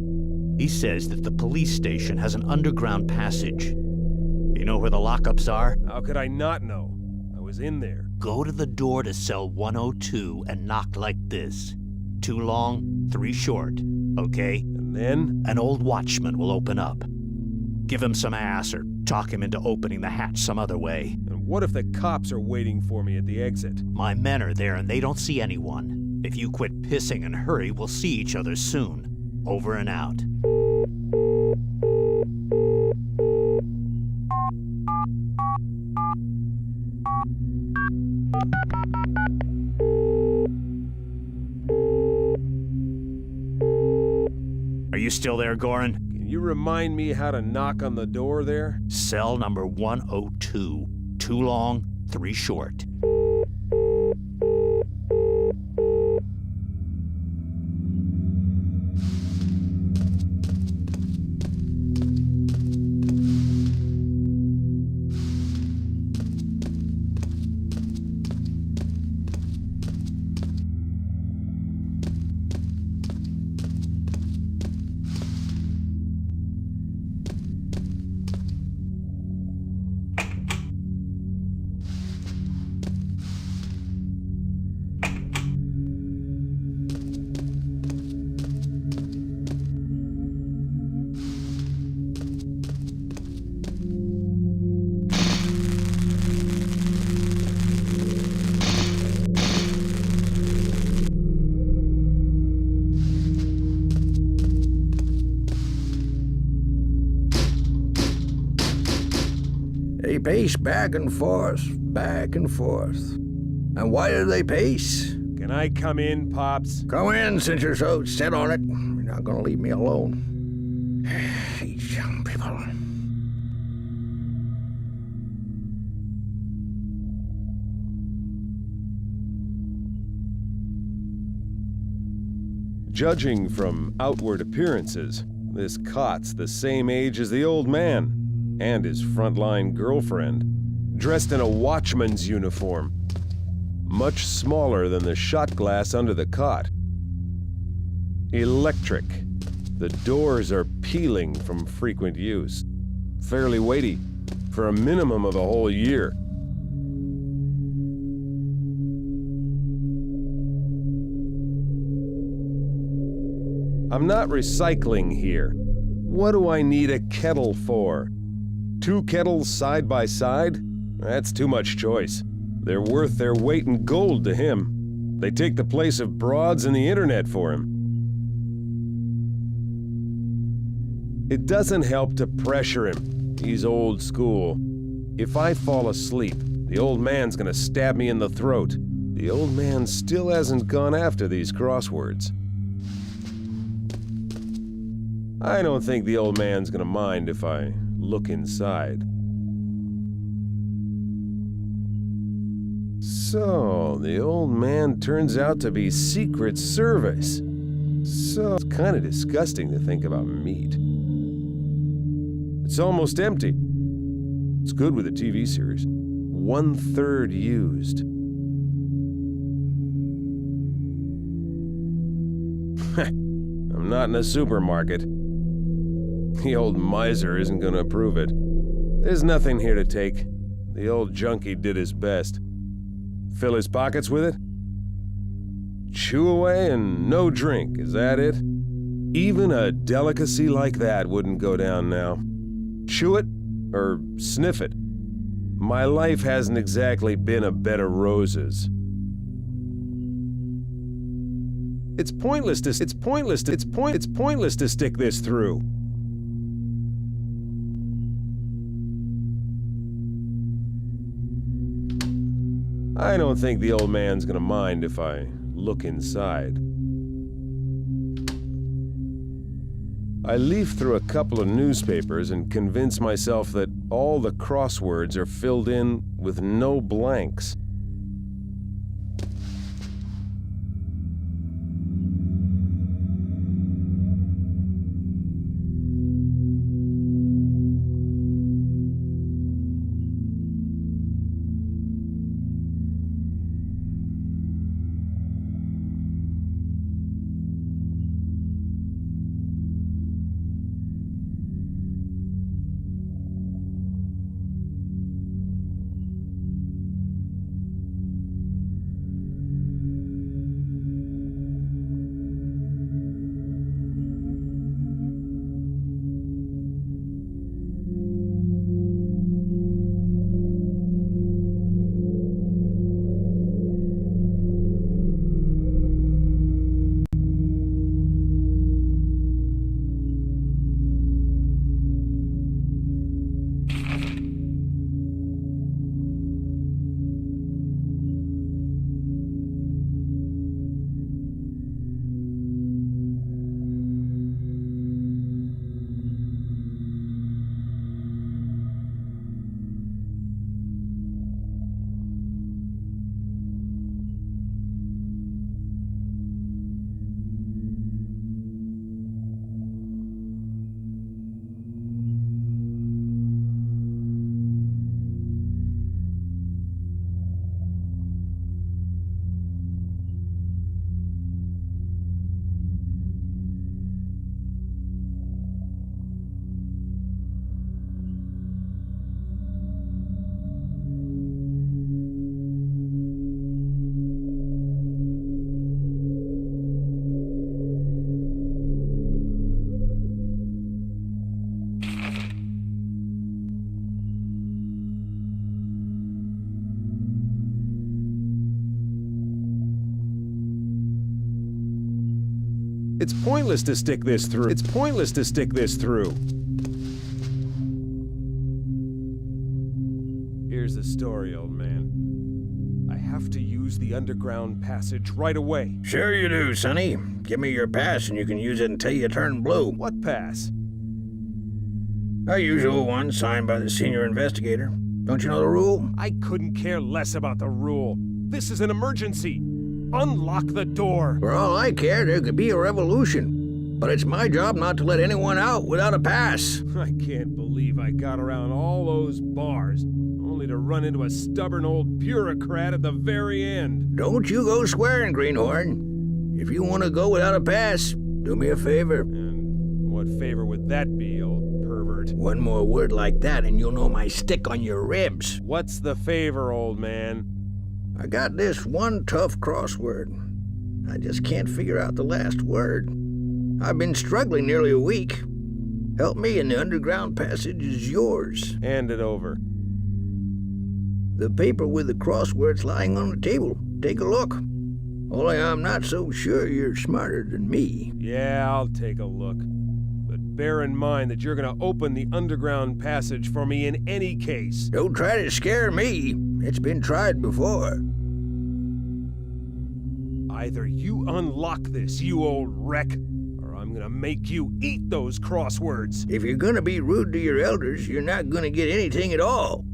he says that the police station has an underground passage. You know where the lockups are? How could I not know? I was in there. Go to the door to cell 102 and knock like this. 2 long, 3 short, okay? And then? An old watchman will open up. Give him some ass or talk him into opening the hatch some other way. And what if the cops are waiting for me at the exit? My men are there and they don't see anyone. If you quit pissing and hurry, we'll see each other soon. Over and out. Are you still there, Goran? Can you remind me how to knock on the door there? Cell number 102. 2 long, 3 short. They pace back and forth, back and forth. And why do they pace? Can I come in, Pops? Come in since you're so set on it. You're not gonna leave me alone. These young people. Judging from outward appearances, this cot's the same age as the old man and his frontline girlfriend, dressed in a watchman's uniform, much smaller than the shot glass under the cot. Electric. The doors are peeling from frequent use. Fairly weighty, for a minimum of a whole year. I'm not recycling here. What do I need a kettle for? 2 kettles side by side? That's too much choice. They're worth their weight in gold to him. They take the place of broads and the internet for him. It doesn't help to pressure him. He's old school. If I fall asleep, the old man's gonna stab me in the throat. The old man still hasn't gone after these crosswords. I don't think the old man's gonna mind if I look inside. So, the old man turns out to be Secret Service. So, it's kind of disgusting to think about meat. It's almost empty. It's good with a TV series. 1/3 used. I'm not in a supermarket. The old miser isn't gonna approve it. There's nothing here to take. The old junkie did his best. Fill his pockets with it? Chew away and no drink, is that it? Even a delicacy like that wouldn't go down now. Chew it or sniff it. My life hasn't exactly been a bed of roses. It's pointless to stick this through. I don't think the old man's gonna mind if I look inside. I leaf through a couple of newspapers and convince myself that all the crosswords are filled in with no blanks. It's pointless to stick this through. It's pointless to stick this through. Here's the story, old man. I have to use the underground passage right away. Sure you do, Sonny. Give me your pass and you can use it until you turn blue. What pass? A usual one signed by the senior investigator. Don't you know the rule? I couldn't care less about the rule. This is an emergency. Unlock the door. For all I care, there could be a revolution. But it's my job not to let anyone out without a pass. I can't believe I got around all those bars, only to run into a stubborn old bureaucrat at the very end. Don't you go swearing, Greenhorn. If you want to go without a pass, Do me a favor. And what favor would that be, old pervert? One more word like that and you'll know my stick on your ribs. What's the favor, old man? I got this one tough crossword. I just can't figure out the last word. I've been struggling nearly a week. Help me and the underground passage is yours. Hand it over. The paper with the crossword's lying on the table. Take a look. Only I'm not so sure you're smarter than me. Yeah, I'll take a look. But bear in mind that you're gonna open the underground passage for me in any case. Don't try to scare me. It's been tried before. Either you unlock this, you old wreck, or I'm gonna make you eat those crosswords. If you're gonna be rude to your elders, you're not gonna get anything at all.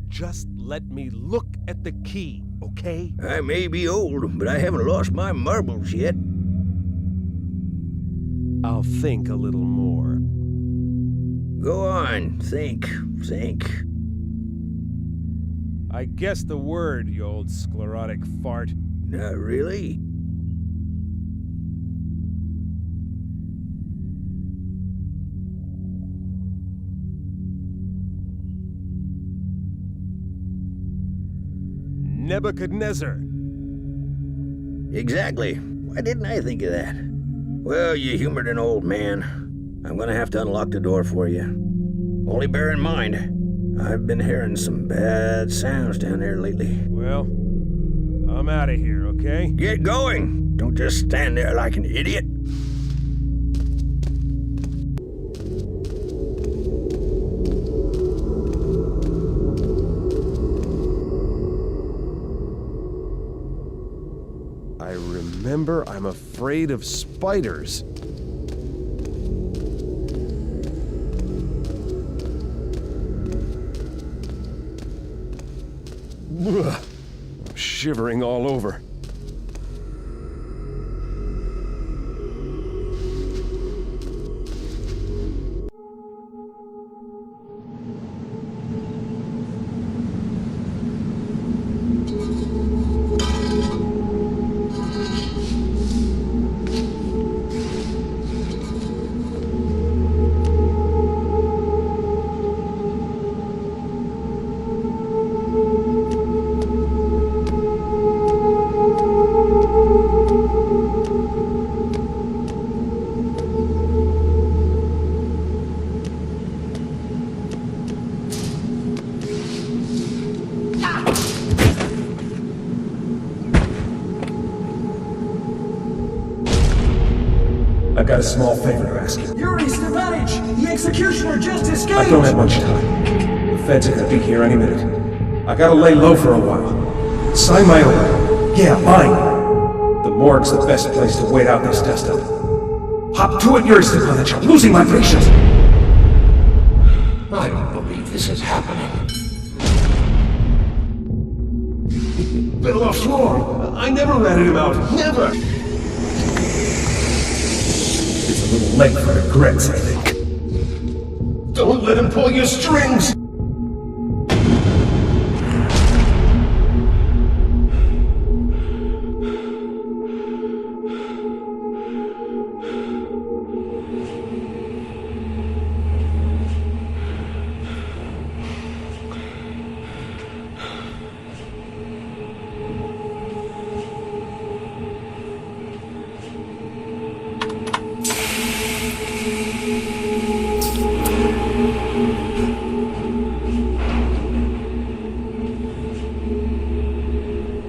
Just let me look at the key, okay? I may be old, but I haven't lost my marbles yet. I'll think a little more. Go on, think. I guessed the word, you old sclerotic fart. Not really. Nebuchadnezzar. Exactly. Why didn't I think of that? Well, you humored an old man. I'm gonna have to unlock the door for you. Only bear in mind, I've been hearing some bad sounds down there lately. Well, I'm out of here, okay? Get going! Don't just stand there like an idiot. I remember I'm afraid of spiders. I'm shivering all over. I've got a small favor to ask you. Yuri Stepanich! The executioner just escaped! I don't have much time. The feds are gonna be here any minute. I gotta lay low for a while. Sign my order. Yeah, mine. The morgue's the best place to wait out this dust-up. Hop to it, Yuri Stepanich. I'm losing my patience. I don't believe this is happening. Middle of floor. I never ratted him out. Never. It's a little late for regrets, I think. Don't let him pull your strings!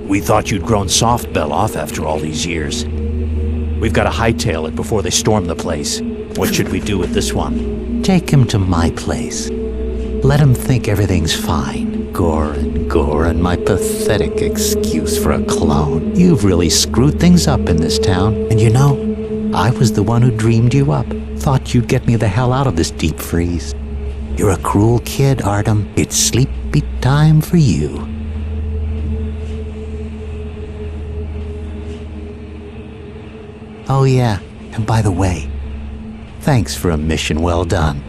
We thought you'd grown soft, Beloff, after all these years. We've got to hightail it before they storm the place. What should we do with this one? Take him to my place. Let him think everything's fine. Goran, my pathetic excuse for a clone. You've really screwed things up in this town. And you know, I was the one who dreamed you up. Thought you'd get me the hell out of this deep freeze. You're a cruel kid, Artem. It's sleepy time for you. Oh yeah, and by the way, thanks for a mission well done.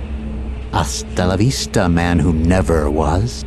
Hasta la vista, man who never was.